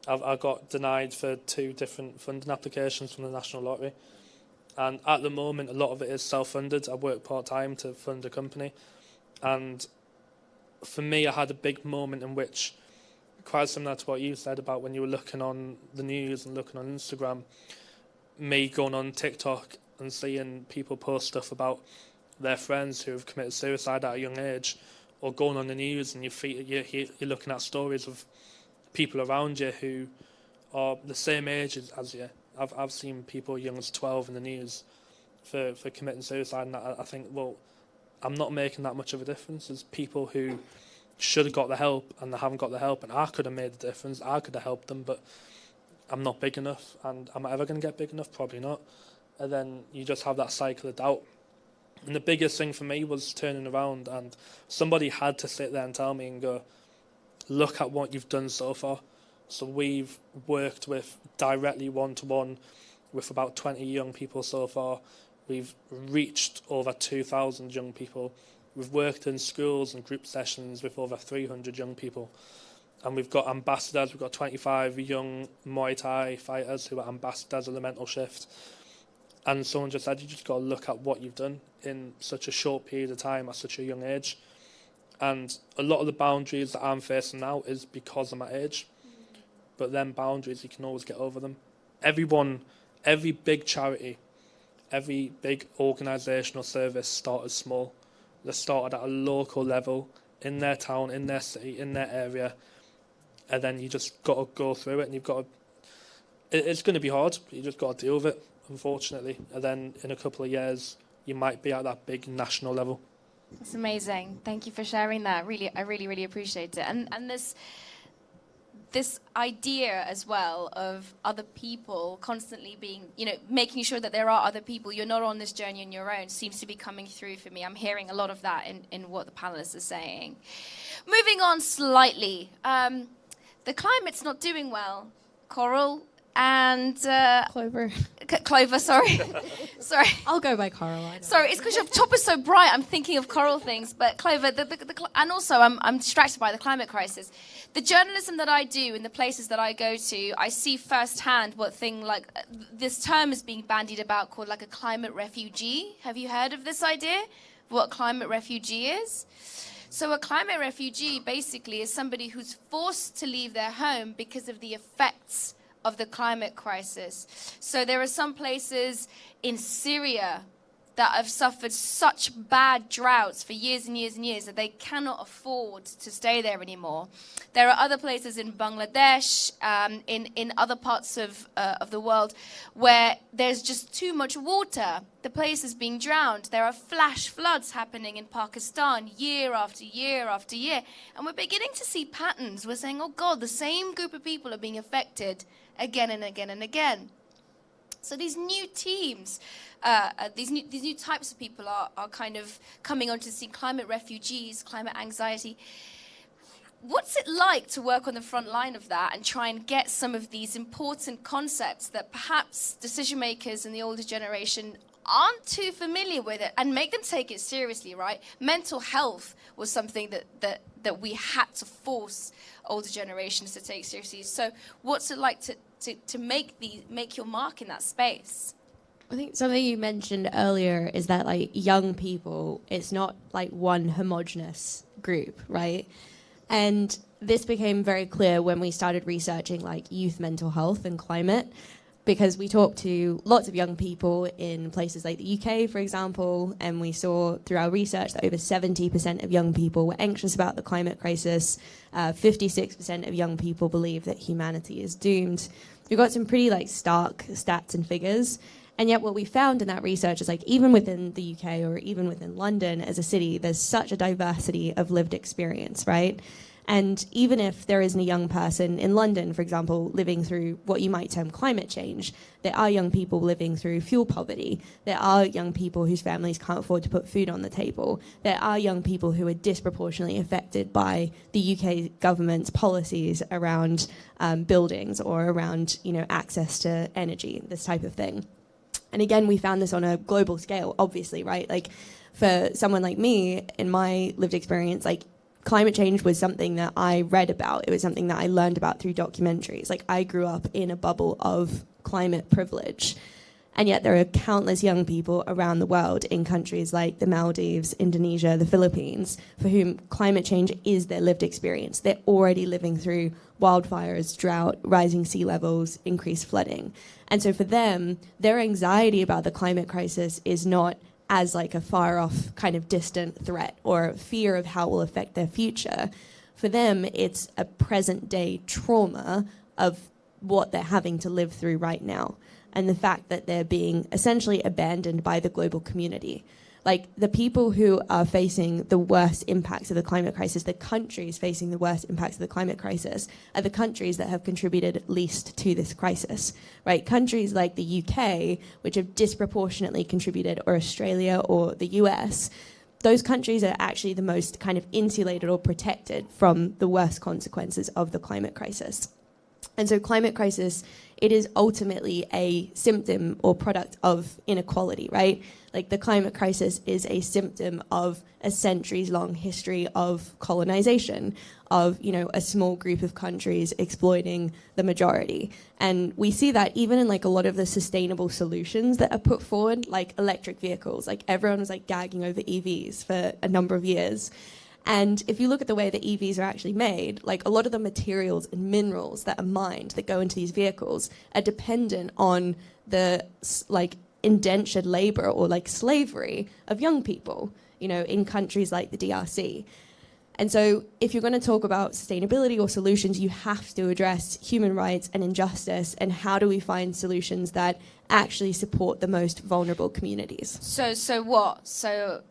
I got denied for 2 different funding applications from the National Lottery. And at the moment, a lot of it is self-funded. I work part-time to fund a company. And for me, I had a big moment in which, quite similar to what you said about when you were looking on the news and looking on Instagram, me going on TikTok and seeing people post stuff about their friends who have committed suicide at a young age, or going on the news and you're looking at stories of people around you who are the same age as you. I've seen people young as 12 in the news for committing suicide, and I think, well, I'm not making that much of a difference. There's people who should have got the help and they haven't got the help, and I could have made the difference. I could have helped them, but I'm not big enough. And am I ever going to get big enough? Probably not. And then you just have that cycle of doubt. And the biggest thing for me was turning around, and somebody had to sit there and tell me and go, look at what you've done so far. So we've worked with directly one-to-one with about 20 young people so far. We've reached over 2,000 young people. We've worked in schools and group sessions with over 300 young people. And we've got ambassadors. We've got 25 young Muay Thai fighters who are ambassadors of the Mental Shift. And someone just said, you just got to look at what you've done in such a short period of time at such a young age. And a lot of the boundaries that I'm facing now is because of my age. But then boundaries, you can always get over them. Every big charity, every big organisational service started small. They started at a local level, in their town, in their city, in their area. And then you just got to go through it, and you've got to... it's going to be hard. You just got to deal with it, unfortunately. And then in a couple of years, you might be at that big national level. That's amazing. Thank you for sharing that. I really appreciate it. And this idea as well of other people constantly being, making sure that there are other people, you're not on this journey on your own, seems to be coming through for me. I'm hearing a lot of that in what the panelists are saying. Moving on slightly, the climate's not doing well. Coral and Clover. Clover, sorry. Sorry. I'll go by Coral. Sorry, it's because your top is so bright. I'm thinking of coral things, but Clover, and also I'm distracted by the climate crisis. The journalism that I do in the places that I go to, I see firsthand what this term is being bandied about called like a climate refugee. Have you heard of this idea? What climate refugee is? So a climate refugee basically is somebody who's forced to leave their home because of the effects of the climate crisis. So there are some places in Syria that have suffered such bad droughts for years and years and years that they cannot afford to stay there anymore. There are other places in Bangladesh, in other parts of the world, where there's just too much water. The place is being drowned. There are flash floods happening in Pakistan year after year after year. And we're beginning to see patterns. We're saying, oh God, the same group of people are being affected again and again and again. So these new teams, these new types of people are kind of coming onto the scene, climate refugees, climate anxiety. What's it like to work on the front line of that and try and get some of these important concepts that perhaps decision makers in the older generation aren't too familiar with it and make them take it seriously, right? Mental health was something that we had to force older generations to take seriously. So what's it like to make your mark in that space? I think something you mentioned earlier is that like young people, it's not like one homogenous group, right? And this became very clear when we started researching like youth mental health and climate, because we talked to lots of young people in places like the UK, for example, and we saw through our research that over 70% of young people were anxious about the climate crisis. 56% of young people believe that humanity is doomed. We've got some pretty like stark stats and figures. And yet what we found in that research is like even within the UK or even within London as a city, there's such a diversity of lived experience, right? And even if there isn't a young person in London, for example, living through what you might term climate change, there are young people living through fuel poverty. There are young people whose families can't afford to put food on the table. There are young people who are disproportionately affected by the UK government's policies around buildings or around, access to energy, this type of thing. And again, we found this on a global scale, obviously, right? Like for someone like me, in my lived experience, like climate change was something that I read about. It was something that I learned about through documentaries. Like I grew up in a bubble of climate privilege. And yet there are countless young people around the world in countries like the Maldives, Indonesia, the Philippines, for whom climate change is their lived experience. They're already living through wildfires, drought, rising sea levels, increased flooding. And so for them, their anxiety about the climate crisis is not as like a far off kind of distant threat or fear of how it will affect their future. For them, it's a present day trauma of what they're having to live through right now. And the fact that they're being essentially abandoned by the global community. Like the people who are facing the worst impacts of the climate crisis, the countries facing the worst impacts of the climate crisis, are the countries that have contributed least to this crisis, right? Countries like the UK, which have disproportionately contributed, or Australia or the US, those countries are actually the most kind of insulated or protected from the worst consequences of the climate crisis. And so climate crisis, it is ultimately a symptom or product of inequality, right? Like the climate crisis is a symptom of a centuries-long history of colonization, of, a small group of countries exploiting the majority. And we see that even in like a lot of the sustainable solutions that are put forward, like electric vehicles. Like everyone was like gagging over EVs for a number of years. And if you look at the way that EVs are actually made, like a lot of the materials and minerals that are mined that go into these vehicles are dependent on the like indentured labor or like slavery of young people, in countries like the DRC. And so if you're going to talk about sustainability or solutions, you have to address human rights and injustice, and how do we find solutions that actually support the most vulnerable communities. So what? So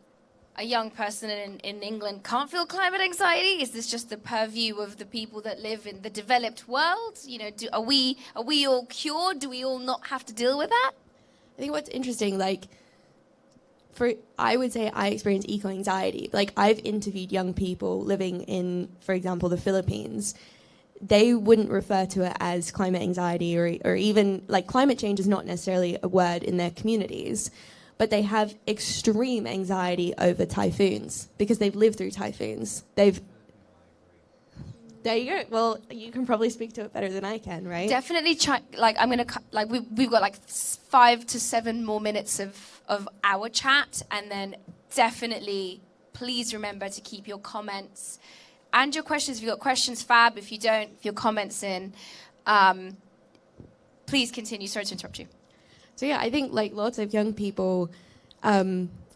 a young person in England can't feel climate anxiety? Is this just the purview of the people that live in the developed world? You know, are we all cured? Do we all not have to deal with that? I think what's interesting, like, I would say I experience eco-anxiety. Like, I've interviewed young people living in, for example, the Philippines. They wouldn't refer to it as climate anxiety, or even, like, climate change is not necessarily a word in their communities, but they have extreme anxiety over typhoons because they've lived through typhoons. There you go. Well, you can probably speak to it better than I can, right? Definitely. We've got like 5 to 7 more minutes of our chat, and then definitely please remember to keep your comments and your questions. If you've got questions, fab. If you don't, if your comments in, please continue. Sorry to interrupt you. So yeah, I think like lots of young people,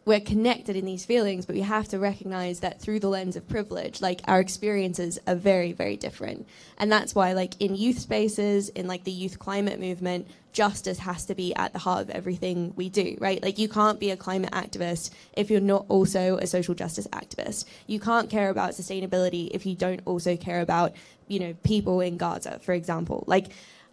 we're connected in these feelings, but we have to recognize that through the lens of privilege, like our experiences are very, very different. And that's why, like, in youth spaces, in like the youth climate movement, justice has to be at the heart of everything we do, right? Like, you can't be a climate activist if you're not also a social justice activist. You can't care about sustainability if you don't also care about, you know, people in Gaza, for example. Like,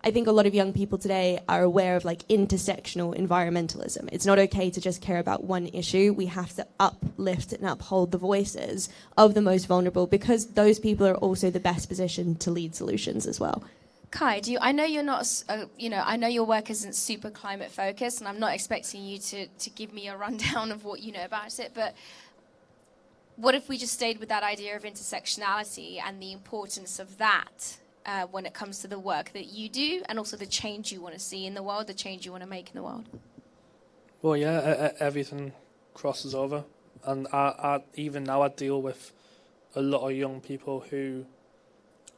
I think a lot of young people today are aware of like intersectional environmentalism. It's not okay to just care about one issue. We have to uplift and uphold the voices of the most vulnerable, because those people are also the best positioned to lead solutions as well. Kai, I know you're not, I know your work isn't super climate focused, and I'm not expecting you to give me a rundown of what you know about it, but what if we just stayed with that idea of intersectionality and the importance of that when it comes to the work that you do, and also the change you want to see in the world, the change you want to make in the world? Well, yeah, everything crosses over. And even now I deal with a lot of young people who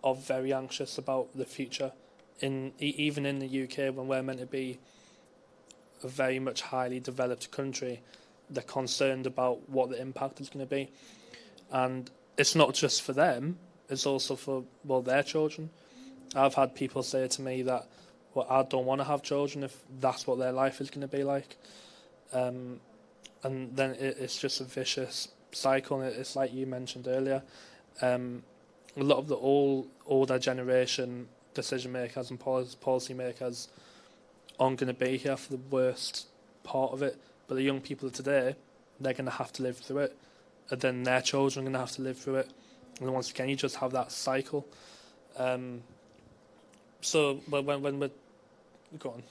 are very anxious about the future. Even in the UK, when we're meant to be a very much highly developed country, they're concerned about what the impact is going to be. And it's not just for them, it's also for, well, their children. I've had people say to me that, well, I don't want to have children if that's what their life is going to be like. And then it's just a vicious cycle. It's like you mentioned earlier. A lot of the older generation decision makers and policy makers aren't going to be here for the worst part of it. But the young people of today, they're going to have to live through it. And then their children are going to have to live through it. And once again, you just have that cycle. So when we're... Go on.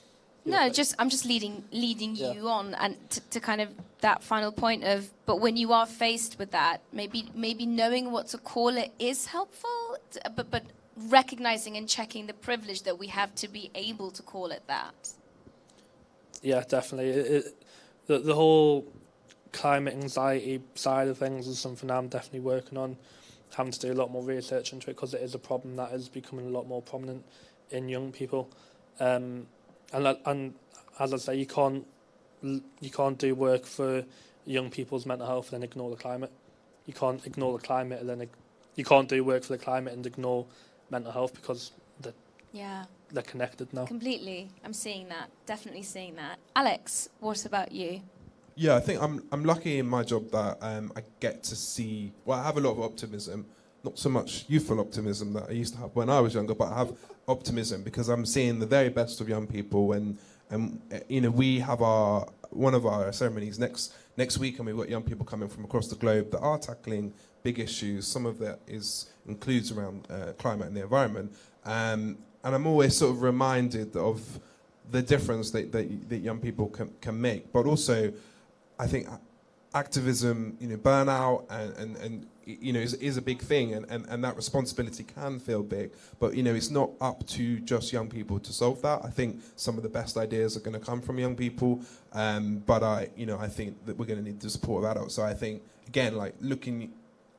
No, I'm just leading you on, and to kind of that final point of, but when you are faced with that, maybe knowing what to call it is helpful, but recognizing and checking the privilege that we have to be able to call it that. Yeah, definitely. The whole climate anxiety side of things is something I'm definitely working on, having to do a lot more research into it, because it is a problem that is becoming a lot more prominent in young people. And as I say, you can't do work for young people's mental health and then ignore the climate. You can't ignore the climate and then you can't do work for the climate and ignore mental health, because they're connected now. Completely. I'm seeing that. Definitely seeing that. Alex, what about you? Yeah, I think I'm lucky in my job that I get to see. Well, I have a lot of optimism, not so much youthful optimism that I used to have when I was younger, but I have optimism because I'm seeing the very best of young people, and you know, we have one of our ceremonies next week, and we've got young people coming from across the globe that are tackling big issues. Some of that includes around climate and the environment, and I'm always sort of reminded of the difference that young people can make, but also I think activism, you know, burnout and you know, is a big thing, and that responsibility can feel big, but you know, it's not up to just young people to solve that. I think some of the best ideas are going to come from young people, but I think that we're going to need the support of adults. So I think, again, like looking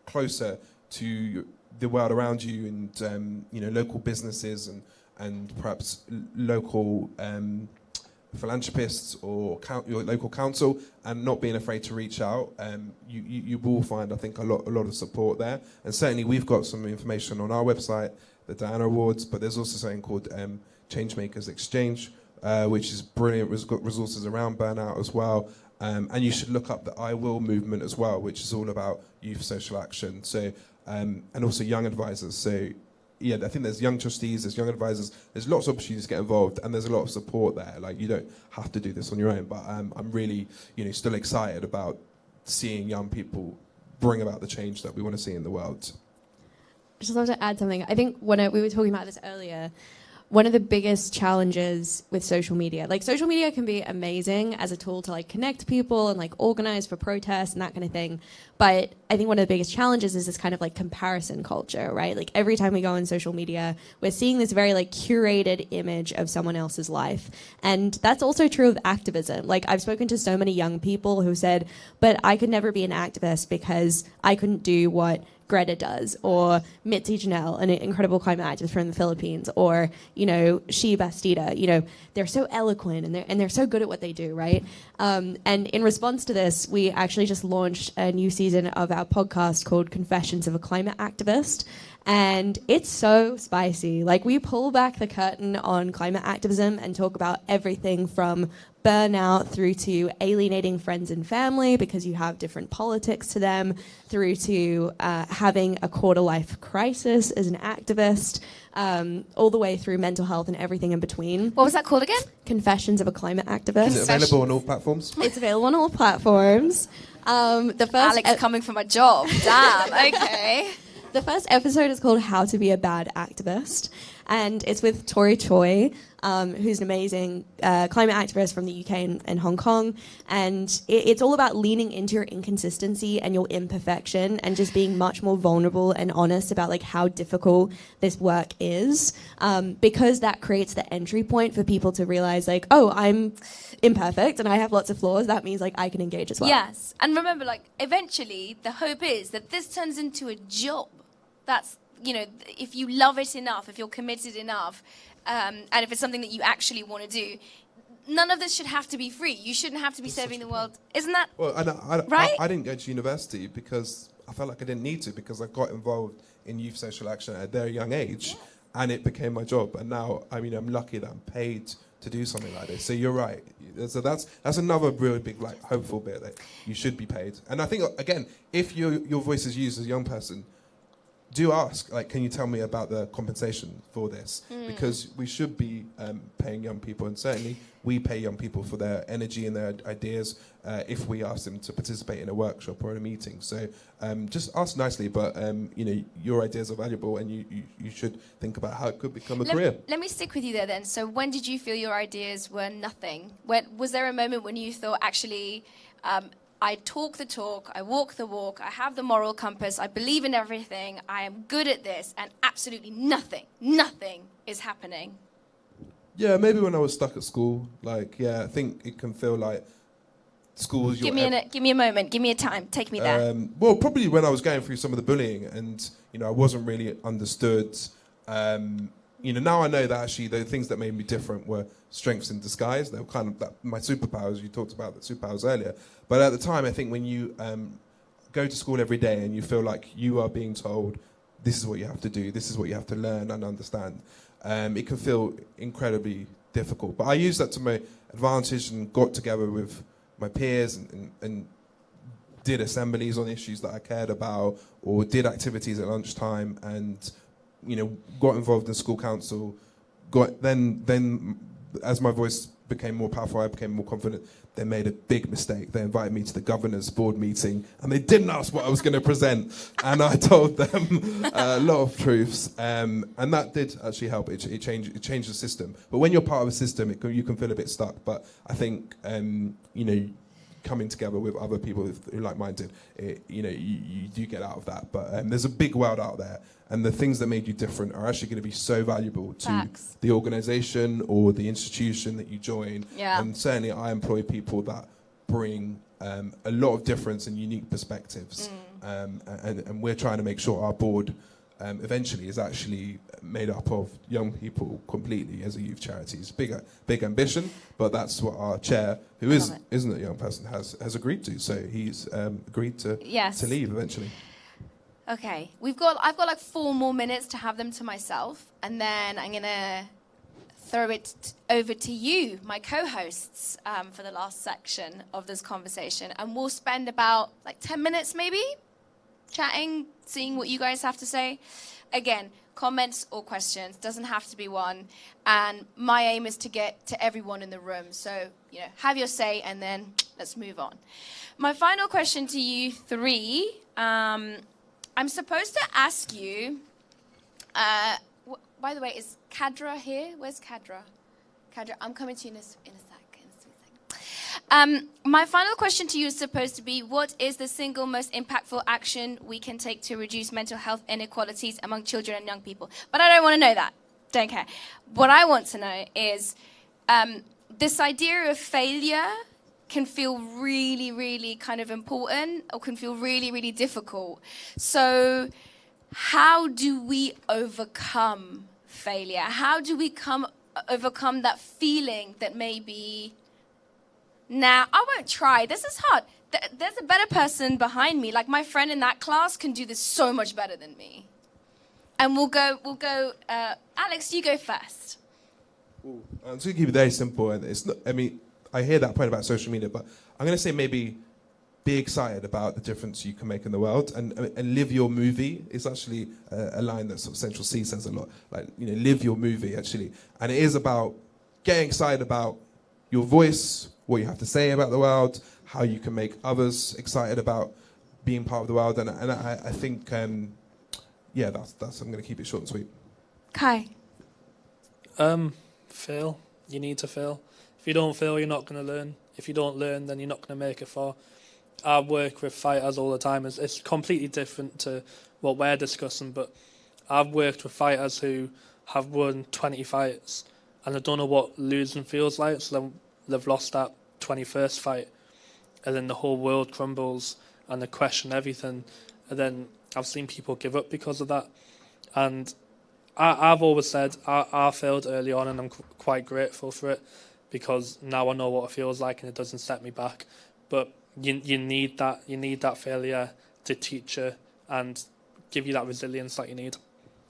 closer to the world around you, and you know, local businesses and perhaps local philanthropists or your local council, and not being afraid to reach out, you will find, I think, a lot of support there. And certainly we've got some information on our website, the Diana Awards, but there's also something called Changemakers Exchange, which is brilliant. It's got resources around burnout as well. And you should look up the I Will movement as well, which is all about youth social action. So, and also young advisors. So, yeah, I think there's young trustees, there's young advisors, there's lots of opportunities to get involved, and there's a lot of support there. Like, you don't have to do this on your own, but I'm really, still excited about seeing young people bring about the change that we want to see in the world. I just love to add something. I think when we were talking about this earlier, one of the biggest challenges with social media, like social media can be amazing as a tool to like connect people and like organize for protests and that kind of thing. But I think one of the biggest challenges is this kind of like comparison culture, right? Like every time we go on social media, we're seeing this very like curated image of someone else's life. And that's also true of activism. Like I've spoken to so many young people who said, but I could never be an activist because I couldn't do what Greta does, or Mitzi Janelle, an incredible climate activist from the Philippines, or Shea Bastida. They're so eloquent and they're so good at what they do, right? And in response to this, we actually just launched a new season of our podcast called Confessions of a Climate Activist. And it's so spicy. Like, we pull back the curtain on climate activism and talk about everything from burnout through to alienating friends and family because you have different politics to them, through to having a quarter-life crisis as an activist, all the way through mental health and everything in between. What was that called again? Confessions of a Climate Activist. Is it available on all platforms? It's available on all platforms. Alex coming for my job. Damn, okay. The first episode is called How to Be a Bad Activist, and it's with Tori Choi, who's an amazing climate activist from the UK and Hong Kong, and it's all about leaning into your inconsistency and your imperfection and just being much more vulnerable and honest about like how difficult this work is, because that creates the entry point for people to realize like, oh, I'm imperfect and I have lots of flaws. That means like I can engage as well. Yes, and remember, like eventually the hope is that this turns into a job. That's, if you love it enough, if you're committed enough, and if it's something that you actually want to do, none of this should have to be free. You shouldn't have to be serving the world. Isn't that right? I didn't go to university because I felt like I didn't need to, because I got involved in youth social action at a very young age, and it became my job. And now, I'm lucky that I'm paid to do something like this. So you're right. So that's another really big, like, hopeful bit, that you should be paid. And I think, again, if your voice is used as a young person, do ask, like, can you tell me about the compensation for this? Because we should be paying young people, and certainly we pay young people for their energy and their ideas if we ask them to participate in a workshop or in a meeting. So just ask nicely, but your ideas are valuable, and you should think about how it could become a career. Let me stick with you there then. So when did you feel your ideas were nothing? Was there a moment when you thought, actually, I talk the talk, I walk the walk, I have the moral compass, I believe in everything, I am good at this, and absolutely nothing is happening? Yeah, maybe when I was stuck at school. I think it can feel like school is Give me a moment, give me a time, take me there. Well, probably when I was going through some of the bullying, and I wasn't really understood. Now I know that actually the things that made me different were strengths in disguise. They were kind of my superpowers. You talked about the superpowers earlier. But at the time, I think when you go to school every day and you feel like you are being told, this is what you have to do, this is what you have to learn and understand, it can feel incredibly difficult. But I used that to my advantage and got together with my peers and did assemblies on issues that I cared about, or did activities at lunchtime, and got involved in school council. Then as my voice became more powerful, I became more confident. They made a big mistake. They invited me to the governor's board meeting, and they didn't ask what I was going to present. And I told them a lot of truths, and that did actually help. It changed the system. But when you're part of a system, you can feel a bit stuck. But I think coming together with other people who are like-minded, you do get out of that. But there's a big world out there, and the things that made you different are actually going to be so valuable to the organisation or the institution that you join. Yeah. And certainly I employ people that bring a lot of difference and unique perspectives. And we're trying to make sure our board eventually is actually made up of young people completely as a youth charity. It's big ambition, but that's what our chair, who isn't a young person, has agreed to. So he's agreed to leave eventually. Okay, I've got like 4 more minutes to have them to myself, and then I'm gonna throw it over to you, my co-hosts, for the last section of this conversation, and we'll spend about like 10 minutes maybe chatting, seeing what you guys have to say. Again, comments or questions, doesn't have to be one, and my aim is to get to everyone in the room, so have your say and then let's move on. My final question to you 3, I'm supposed to ask you, by the way, is Kadra here? Where's Kadra? Kadra, I'm coming to you in a sec. My final question to you is supposed to be, what is the single most impactful action we can take to reduce mental health inequalities among children and young people? But I don't want to know that. Don't care. What I want to know is this idea of failure can feel really, really kind of important, or can feel really, really difficult. So how do we overcome failure? How do we overcome that feeling that maybe, nah, I won't try, this is hard. There's a better person behind me. Like my friend in that class can do this so much better than me. And we'll go, Alex, you go first. I'm just going to keep it very simple. And it's not, I hear that point about social media, but I'm going to say maybe be excited about the difference you can make in the world, and live your movie. It's actually a line that sort of Central C says a lot. Like, live your movie, actually. And it is about getting excited about your voice, what you have to say about the world, how you can make others excited about being part of the world. And I think, that's I'm going to keep it short and sweet. Kai. Fail. You need to fail. If you don't fail, you're not going to learn. If you don't learn, then you're not going to make it far. I work with fighters all the time. It's completely different to what we're discussing, but I've worked with fighters who have won 20 fights and they don't know what losing feels like, so then they've lost that 21st fight, and then the whole world crumbles and they question everything, and then I've seen people give up because of that. And I've always said I failed early on, and I'm quite grateful for it, because now I know what it feels like and it doesn't set me back. But you need that failure to teach you and give you that resilience that you need.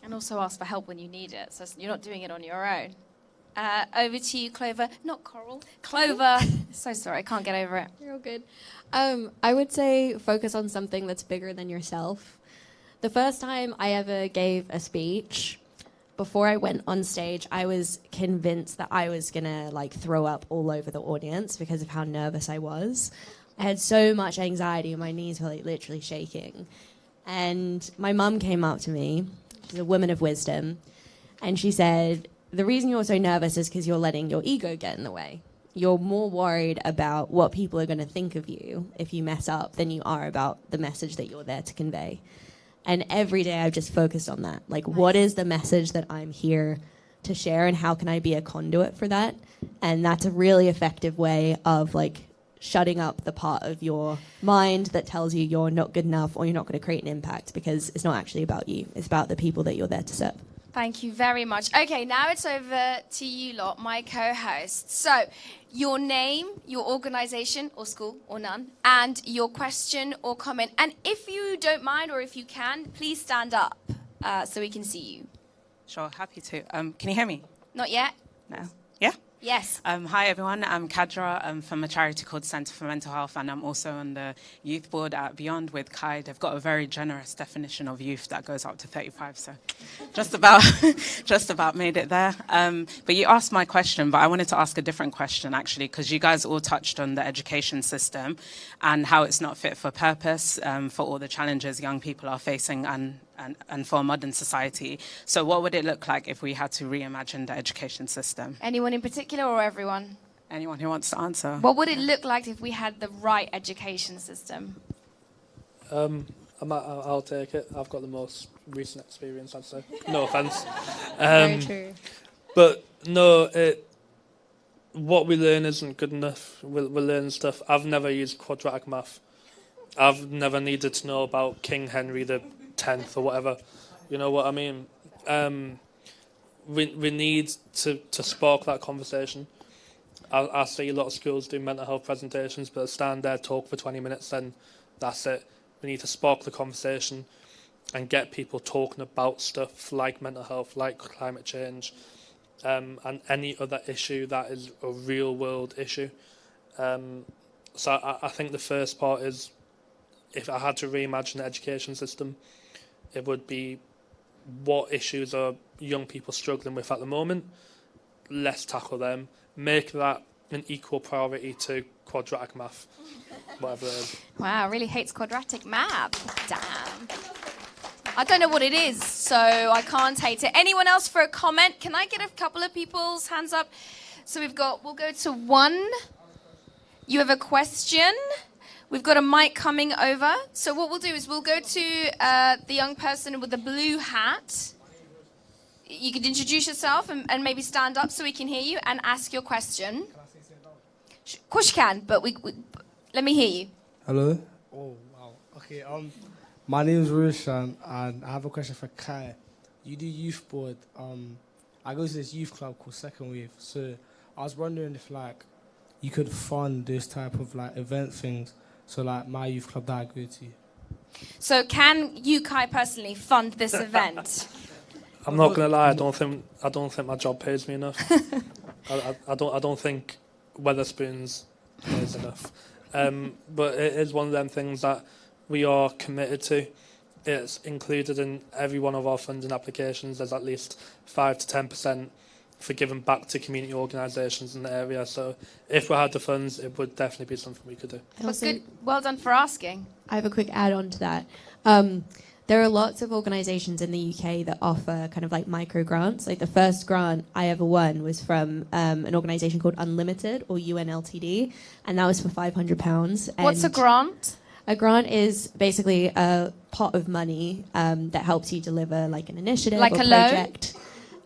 And also ask for help when you need it, so you're not doing it on your own. Over to you, Clover. Not Coral. Clover. So sorry, I can't get over it. You're all good. I would say focus on something that's bigger than yourself. The first time I ever gave a speech, before I went on stage, I was convinced that I was going to throw up all over the audience because of how nervous I was. I had so much anxiety and my knees were literally shaking. And my mum came up to me, she's a woman of wisdom, and she said, the reason you're so nervous is because you're letting your ego get in the way. You're more worried about what people are going to think of you if you mess up than you are about the message that you're there to convey. And every day I've just focused on that. What is the message that I'm here to share, and how can I be a conduit for that? And that's a really effective way of shutting up the part of your mind that tells you you're not good enough or you're not going to create an impact, because it's not actually about you. It's about the people that you're there to serve. Thank you very much. Okay, now it's over to you lot, my co-hosts. So, your name, your organisation, or school, or none, and your question or comment. And if you don't mind, or if you can, please stand up so we can see you. Sure, happy to. Can you hear me? Not yet? No. Yeah? Yes. Hi, everyone. I'm Kadra. I'm from a charity called Centre for Mental Health, and I'm also on the youth board at Beyond with Kai. They've got a very generous definition of youth that goes up to 35, so just about made it there. But you asked my question, but I wanted to ask a different question, actually, because you guys all touched on the education system and how it's not fit for purpose for all the challenges young people are facing and for modern society. So what would it look like if we had to reimagine the education system? Anyone in particular, or everyone? Anyone who wants to answer. What would it look like if we had the right education system? I'll take it. I've got the most recent experience, I'd say. No offence. Very true. But no, what we learn isn't good enough. We'll learn stuff. I've never used quadratic math. I've never needed to know about King Henry the 10th or whatever. You know what I mean? We need to spark that conversation. I see a lot of schools do mental health presentations, but stand there, talk for 20 minutes, and that's it. We need to spark the conversation and get people talking about stuff like mental health, like climate change, and any other issue that is a real-world issue. So I think the first part is, if I had to reimagine the education system, it would be what issues are young people struggling with at the moment. Let's tackle them. Make that an equal priority to quadratic math, whatever it is. Wow, really hates quadratic math. Damn. I don't know what it is, so I can't hate it. Anyone else for a comment? Can I get a couple of people's hands up? So we'll go to one. You have a question? We've got a mic coming over. So what we'll do is we'll go to the young person with the blue hat. You could introduce yourself and maybe stand up so we can hear you and ask your question. Can I say sit down? Of course you can, but let me hear you. Hello? Oh, wow. Okay, my name is Roshan, and I have a question for Kai. You do youth board. I go to this youth club called Second Wave. So I was wondering if, like, you could fund this type of, like, event things. So, like, my youth club that I go to. So can you, Kai, personally fund this event? I'm not gonna lie. I don't think my job pays me enough. I don't think Wetherspoons pays enough. But it is one of them things that we are committed to. It's included in every one of our funding applications. There's at least 5 to 10% for giving back to community organisations in the area. So if we had the funds, it would definitely be something we could do. That's good. Well done for asking. I have a quick add-on to that. There are lots of organisations in the UK that offer kind of like micro grants. Like the first grant I ever won was from an organisation called Unlimited, or UNLTD, and that was for £500. What's a grant? A grant is basically a pot of money that helps you deliver like an initiative like or a project.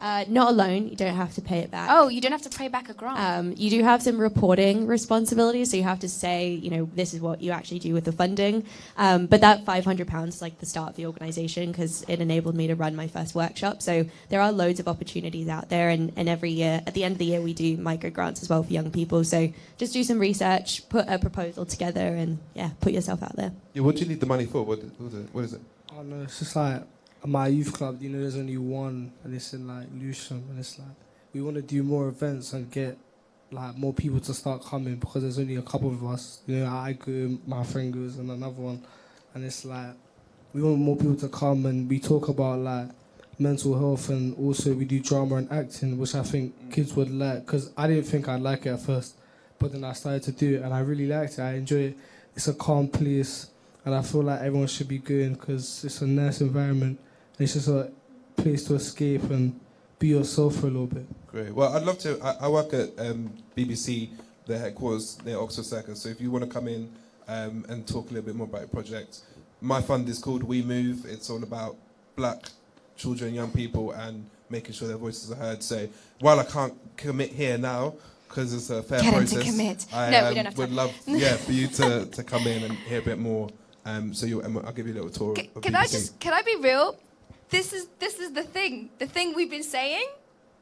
Not a loan, you don't have to pay it back. Oh, you don't have to pay back a grant. You do have some reporting responsibilities, so you have to say, you know, this is what you actually do with the funding. But that £500 is like the start of the organisation because it enabled me to run my first workshop. So there are loads of opportunities out there, and every year, at the end of the year, we do micro grants as well for young people. So just do some research, put a proposal together, and yeah, put yourself out there. Yeah, what do you need the money for? What is it? Oh, no, it's just like my youth club, you know, there's only one, and it's in like Lewisham, and it's like we want to do more events and get like more people to start coming because there's only a couple of us. You know, I go, my friend goes, and another one, and it's like we want more people to come, and we talk about like mental health, and also we do drama and acting, which I think kids would like, because I didn't think I'd like it at first, but then I started to do it, and I really liked it. I enjoy it. It's a calm place, and I feel like everyone should be going because it's a nice environment. It's just a place to escape and be yourself for a little bit. Great. Well, I'd love to. I work at BBC, their headquarters near Oxford Circus. So if you want to come in and talk a little bit more about your project, my fund is called We Move. It's all about black children, young people, and making sure their voices are heard. So while I can't commit here now, because it's a fair process, Get him to commit. I No, we don't have would time. love for you to come in and hear a bit more. So I'll give you a little tour of BBC. Can I be real? This is the thing. The thing we've been saying.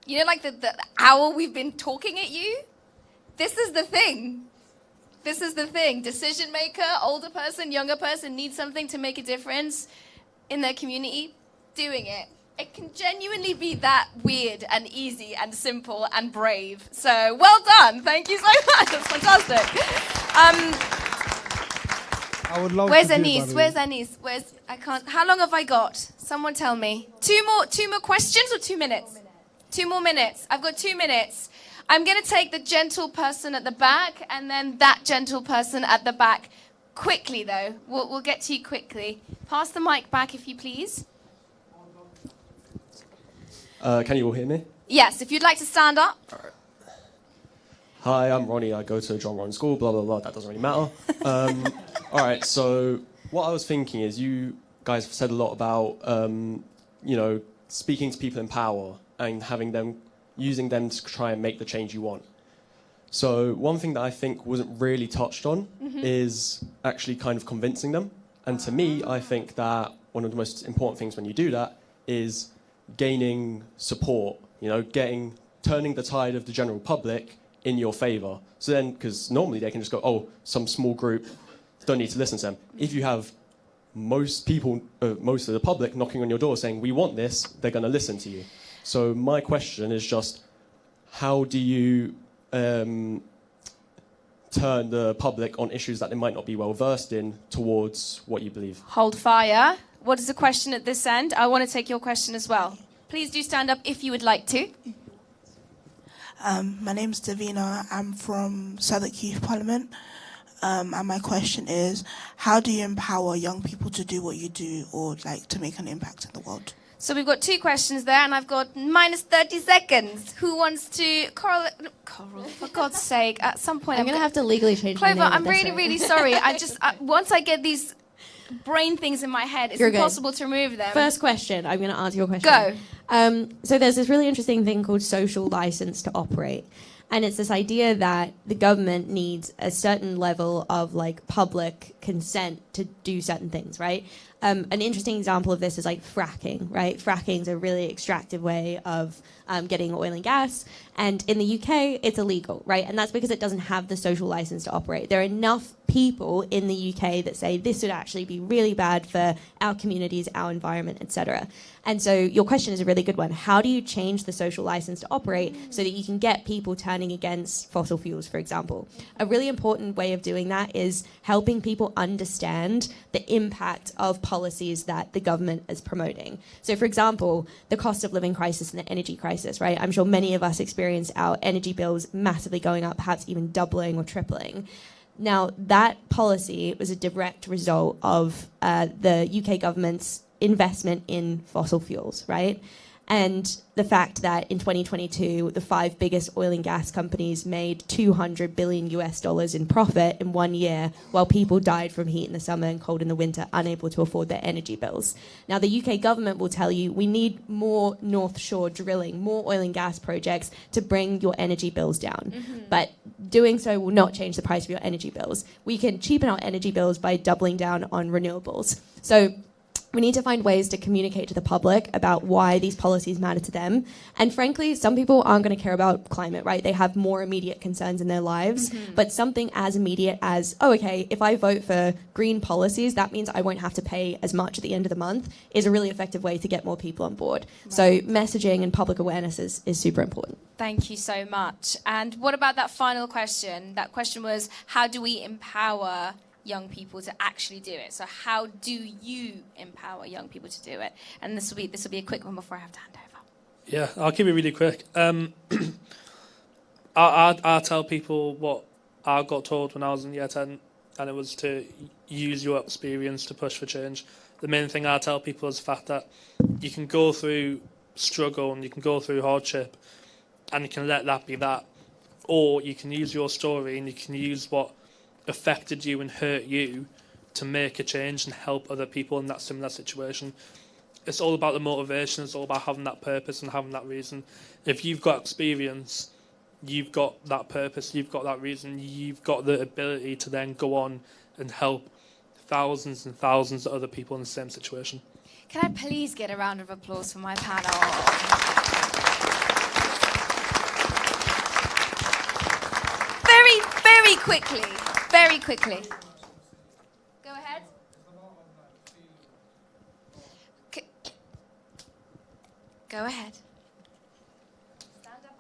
You know, like the hour we've been talking at you. This is the thing. This is the thing. Decision maker, older person, younger person needs something to make a difference in their community. Doing it. It can genuinely be that weird and easy and simple and brave. So well done. Thank you so much. That's fantastic. I would love Where's to do it, Anise? by the Where's way. Anise? I can't. How long have I got? Someone tell me. Two more questions or 2 minutes? 2 more minutes. I've got 2 minutes. I'm going to take the gentle person at the back and then that gentle person at the back. Quickly, though. We'll get to you quickly. Pass the mic back, if you please. Can you all hear me? Yes, if you'd like to stand up. Hi, I'm Ronnie. I go to John Warren School, blah, blah, blah. That doesn't really matter. All right, so what I was thinking is you guys have said a lot about, speaking to people in power and using them to try and make the change you want. So one thing that I think wasn't really touched on is actually kind of convincing them. And to me, I think that one of the most important things when you do that is gaining support, turning the tide of the general public in your favour. So then, because normally they can just go, oh, some small group, don't need to listen to them. If you have most people, most of the public knocking on your door saying, we want this, they're going to listen to you. So my question is just, how do you turn the public on issues that they might not be well versed in towards what you believe? Hold fire. What is the question at this end? I want to take your question as well. Please do stand up if you would like to. My name's Davina. I'm from Southwark Youth Parliament. And my question is, how do you empower young people to do what you do or to make an impact in the world? So we've got 2 questions there, and I've got minus 30 seconds. Who wants to... Coral, for God's sake, at some point... I'm going to have to legally change my Clover, name. I'm really, really sorry. Once I get these brain things in my head, it's impossible to remove them. First question. I'm going to answer your question. Go. So there's this really interesting thing called social license to operate. And it's this idea that the government needs a certain level of public consent to do certain things, right? An interesting example of this is fracking, right? Fracking is a really extractive way of getting oil and gas. And in the UK, it's illegal, right? And that's because it doesn't have the social license to operate. There are enough people in the UK that say this would actually be really bad for our communities, our environment, etc. And so your question is a really good one. How do you change the social license to operate so that you can get people turning against fossil fuels, for example? A really important way of doing that is helping people understand the impact of policies that the government is promoting. So, for example, the cost of living crisis and the energy crisis, right? I'm sure many of us experience our energy bills massively going up, perhaps even doubling or tripling. Now, that policy was a direct result of the UK government's investment in fossil fuels, right? And the fact that in 2022, the 5 biggest oil and gas companies made $200 billion in profit in 1 year, while people died from heat in the summer and cold in the winter, unable to afford their energy bills. Now, the UK government will tell you we need more North Shore drilling, more oil and gas projects to bring your energy bills down. Mm-hmm. But doing so will not change the price of your energy bills. We can cheapen our energy bills by doubling down on renewables. So we need to find ways to communicate to the public about why these policies matter to them. And frankly, some people aren't going to care about climate, right? They have more immediate concerns in their lives. Mm-hmm. But something as immediate as, if I vote for green policies, that means I won't have to pay as much at the end of the month, is a really effective way to get more people on board. Right. So messaging and public awareness is super important. Thank you so much. And what about that final question? That question was, how do we empower young people to actually do it? So how do you empower young people to do it? And this will be a quick one before I have to hand over. Yeah, I'll keep it really quick. I tell people what I got told when I was in year 10, and it was to use your experience to push for change. The main thing I tell people is the fact that you can go through struggle and you can go through hardship and you can let that be that. Or you can use your story and you can use what affected you and hurt you to make a change and help other people in that similar situation. It's all about the motivation. It's all about having that purpose and having that reason. If you've got experience, you've got that purpose, you've got that reason, you've got the ability to then go on and help thousands and thousands of other people in the same situation. Can I please get a round of applause for my panel? Very quickly. Very quickly. Go ahead. Go ahead. Stand up,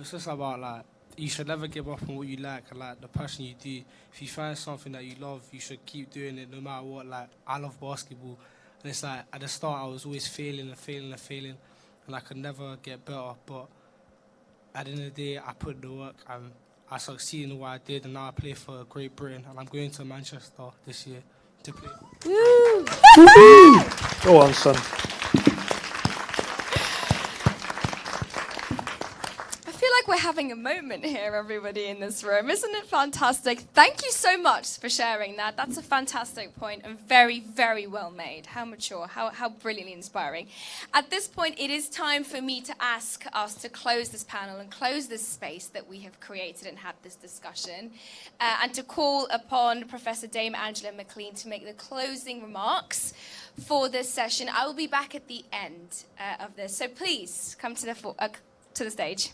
It's just about you should never give up on what you like and the passion you do. If you find something that you love, you should keep doing it no matter what. I love basketball, and it's at the start I was always failing, and I could never get better. But at the end of the day, I put the work and I succeeded in what I did, and now I play for Great Britain, and I'm going to Manchester this year to play. Woo! Go on, son. I feel like we're having a moment here, everybody in this room. Isn't it fantastic? Thank you so much for sharing that. That's a fantastic point and very, very well made. How mature, how brilliantly inspiring. At this point, it is time for me to ask us to close this panel and close this space that we have created and had this discussion, and to call upon Professor Dame Angela McLean to make the closing remarks for this session. I will be back at the end of this, so please come to the stage.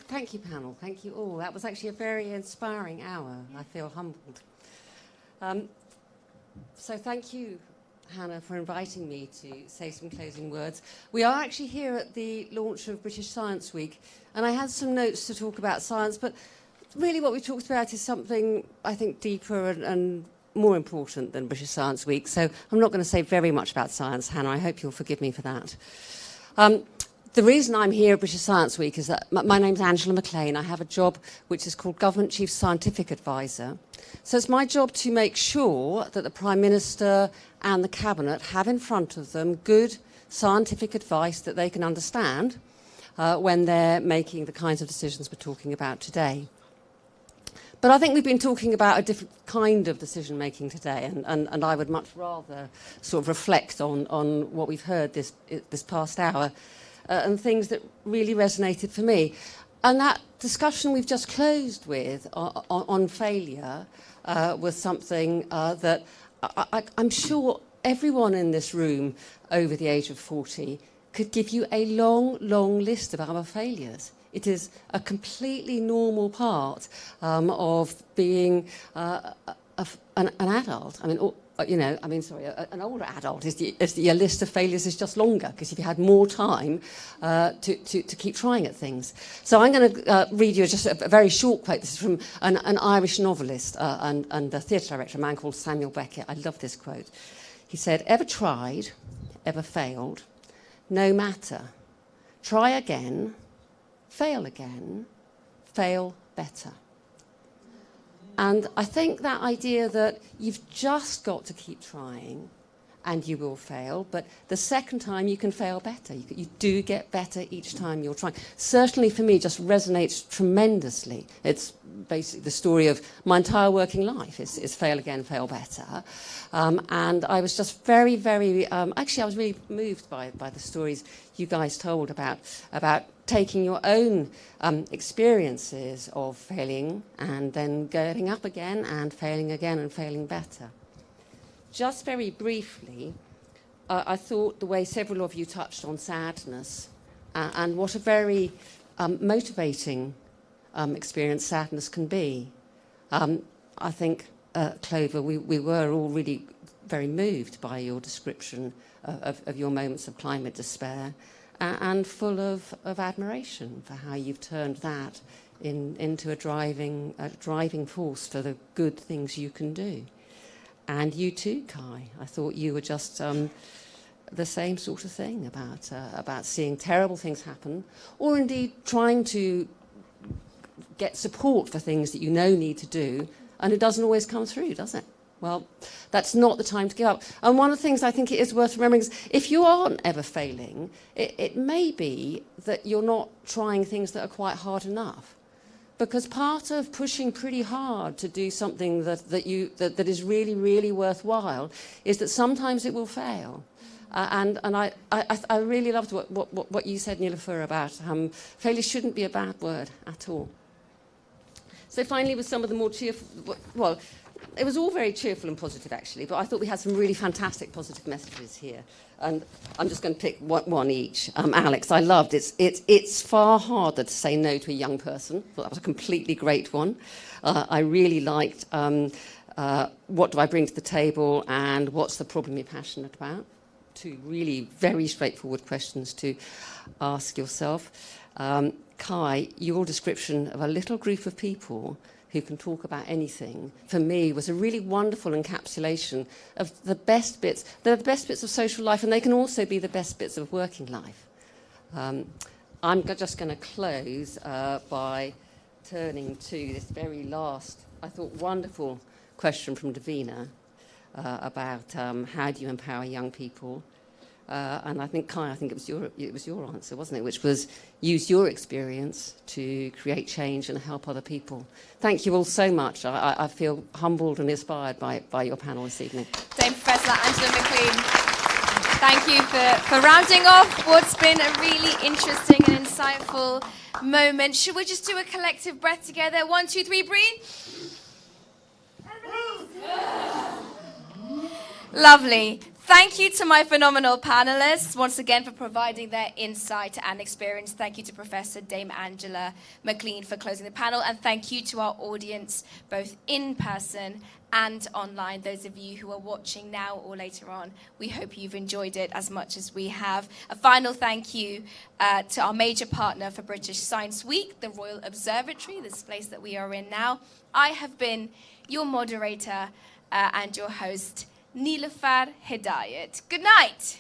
Thank you, panel. Thank you all. That was actually a very inspiring hour. I feel humbled. So thank you, Hannah, for inviting me to say some closing words. We are actually here at the launch of British Science Week, and I had some notes to talk about science, but really what we talked about is something, I think, deeper and more important than British Science Week. So I'm not going to say very much about science, Hannah. I hope you'll forgive me for that. The reason I'm here at British Science Week is that my name's Angela McLean. I have a job which is called Government Chief Scientific Advisor. So it's my job to make sure that the Prime Minister and the Cabinet have in front of them good scientific advice that they can understand when they're making the kinds of decisions we're talking about today. But I think we've been talking about a different kind of decision-making today, and I would much rather sort of reflect on what we've heard this past hour and things that really resonated for me. And that discussion we've just closed with on failure was something that I'm sure everyone in this room over the age of 40 could give you a long, long list of our failures. It is a completely normal part of being an adult. I mean, an older adult your list of failures is just longer because if you had more time to keep trying at things. So I'm going to read you just a very short quote. This is from an Irish novelist and a theatre director, a man called Samuel Beckett. I love this quote. He said, "Ever tried, ever failed, no matter. Try again, fail again, fail better." And I think that idea that you've just got to keep trying and you will fail, but the second time you can fail better. You do get better each time you're trying. Certainly for me, just resonates tremendously. It's basically the story of my entire working life is fail again, fail better. And I was just very, very, actually I was really moved by the stories you guys told about taking your own experiences of failing and then getting up again and failing again and failing better. Just very briefly, I thought the way several of you touched on sadness and what a very motivating experience sadness can be. I think, Clover, we were all really very moved by your description of your moments of climate despair and full of admiration for how you've turned that into a driving force for the good things you can do. And you too, Kai. I thought you were just the same sort of thing about seeing terrible things happen, or indeed trying to get support for things that you know need to do, and it doesn't always come through, does it? Well, that's not the time to give up. And one of the things I think it is worth remembering is if you aren't ever failing, it may be that you're not trying things that are quite hard enough. Because part of pushing pretty hard to do something that is really, really worthwhile is that sometimes it will fail. And I really loved what you said, Nelufar, about failure shouldn't be a bad word at all. So finally, with some of the more cheerful, well, it was all very cheerful and positive, actually, but I thought we had some really fantastic positive messages here. And I'm just going to pick one each. Alex, I loved it. It's far harder to say no to a young person. Well, that was a completely great one. I really liked what do I bring to the table and what's the problem you're passionate about. Two really very straightforward questions to ask yourself. Kai, your description of a little group of people who can talk about anything, for me, was a really wonderful encapsulation of the best bits. They're the best bits of social life, and they can also be the best bits of working life. I'm just going to close by turning to this very last, I thought, wonderful question from Davina about how do you empower young people. And I think, Kai, it was your answer, wasn't it? Which was use your experience to create change and help other people. Thank you all so much. I feel humbled and inspired by your panel this evening. Dame Professor Angela McLean, thank you for rounding off what's been a really interesting and insightful moment. Should we just do a collective breath together? 1, 2, 3, breathe. Lovely. Thank you to my phenomenal panelists once again for providing their insight and experience. Thank you to Professor Dame Angela McLean for closing the panel, and thank you to our audience both in person and online, those of you who are watching now or later on. We hope you've enjoyed it as much as we have. A final thank you to our major partner for British Science Week, the Royal Observatory, this place that we are in now. I have been your moderator and your host, Nelufar Hedayat. Good night.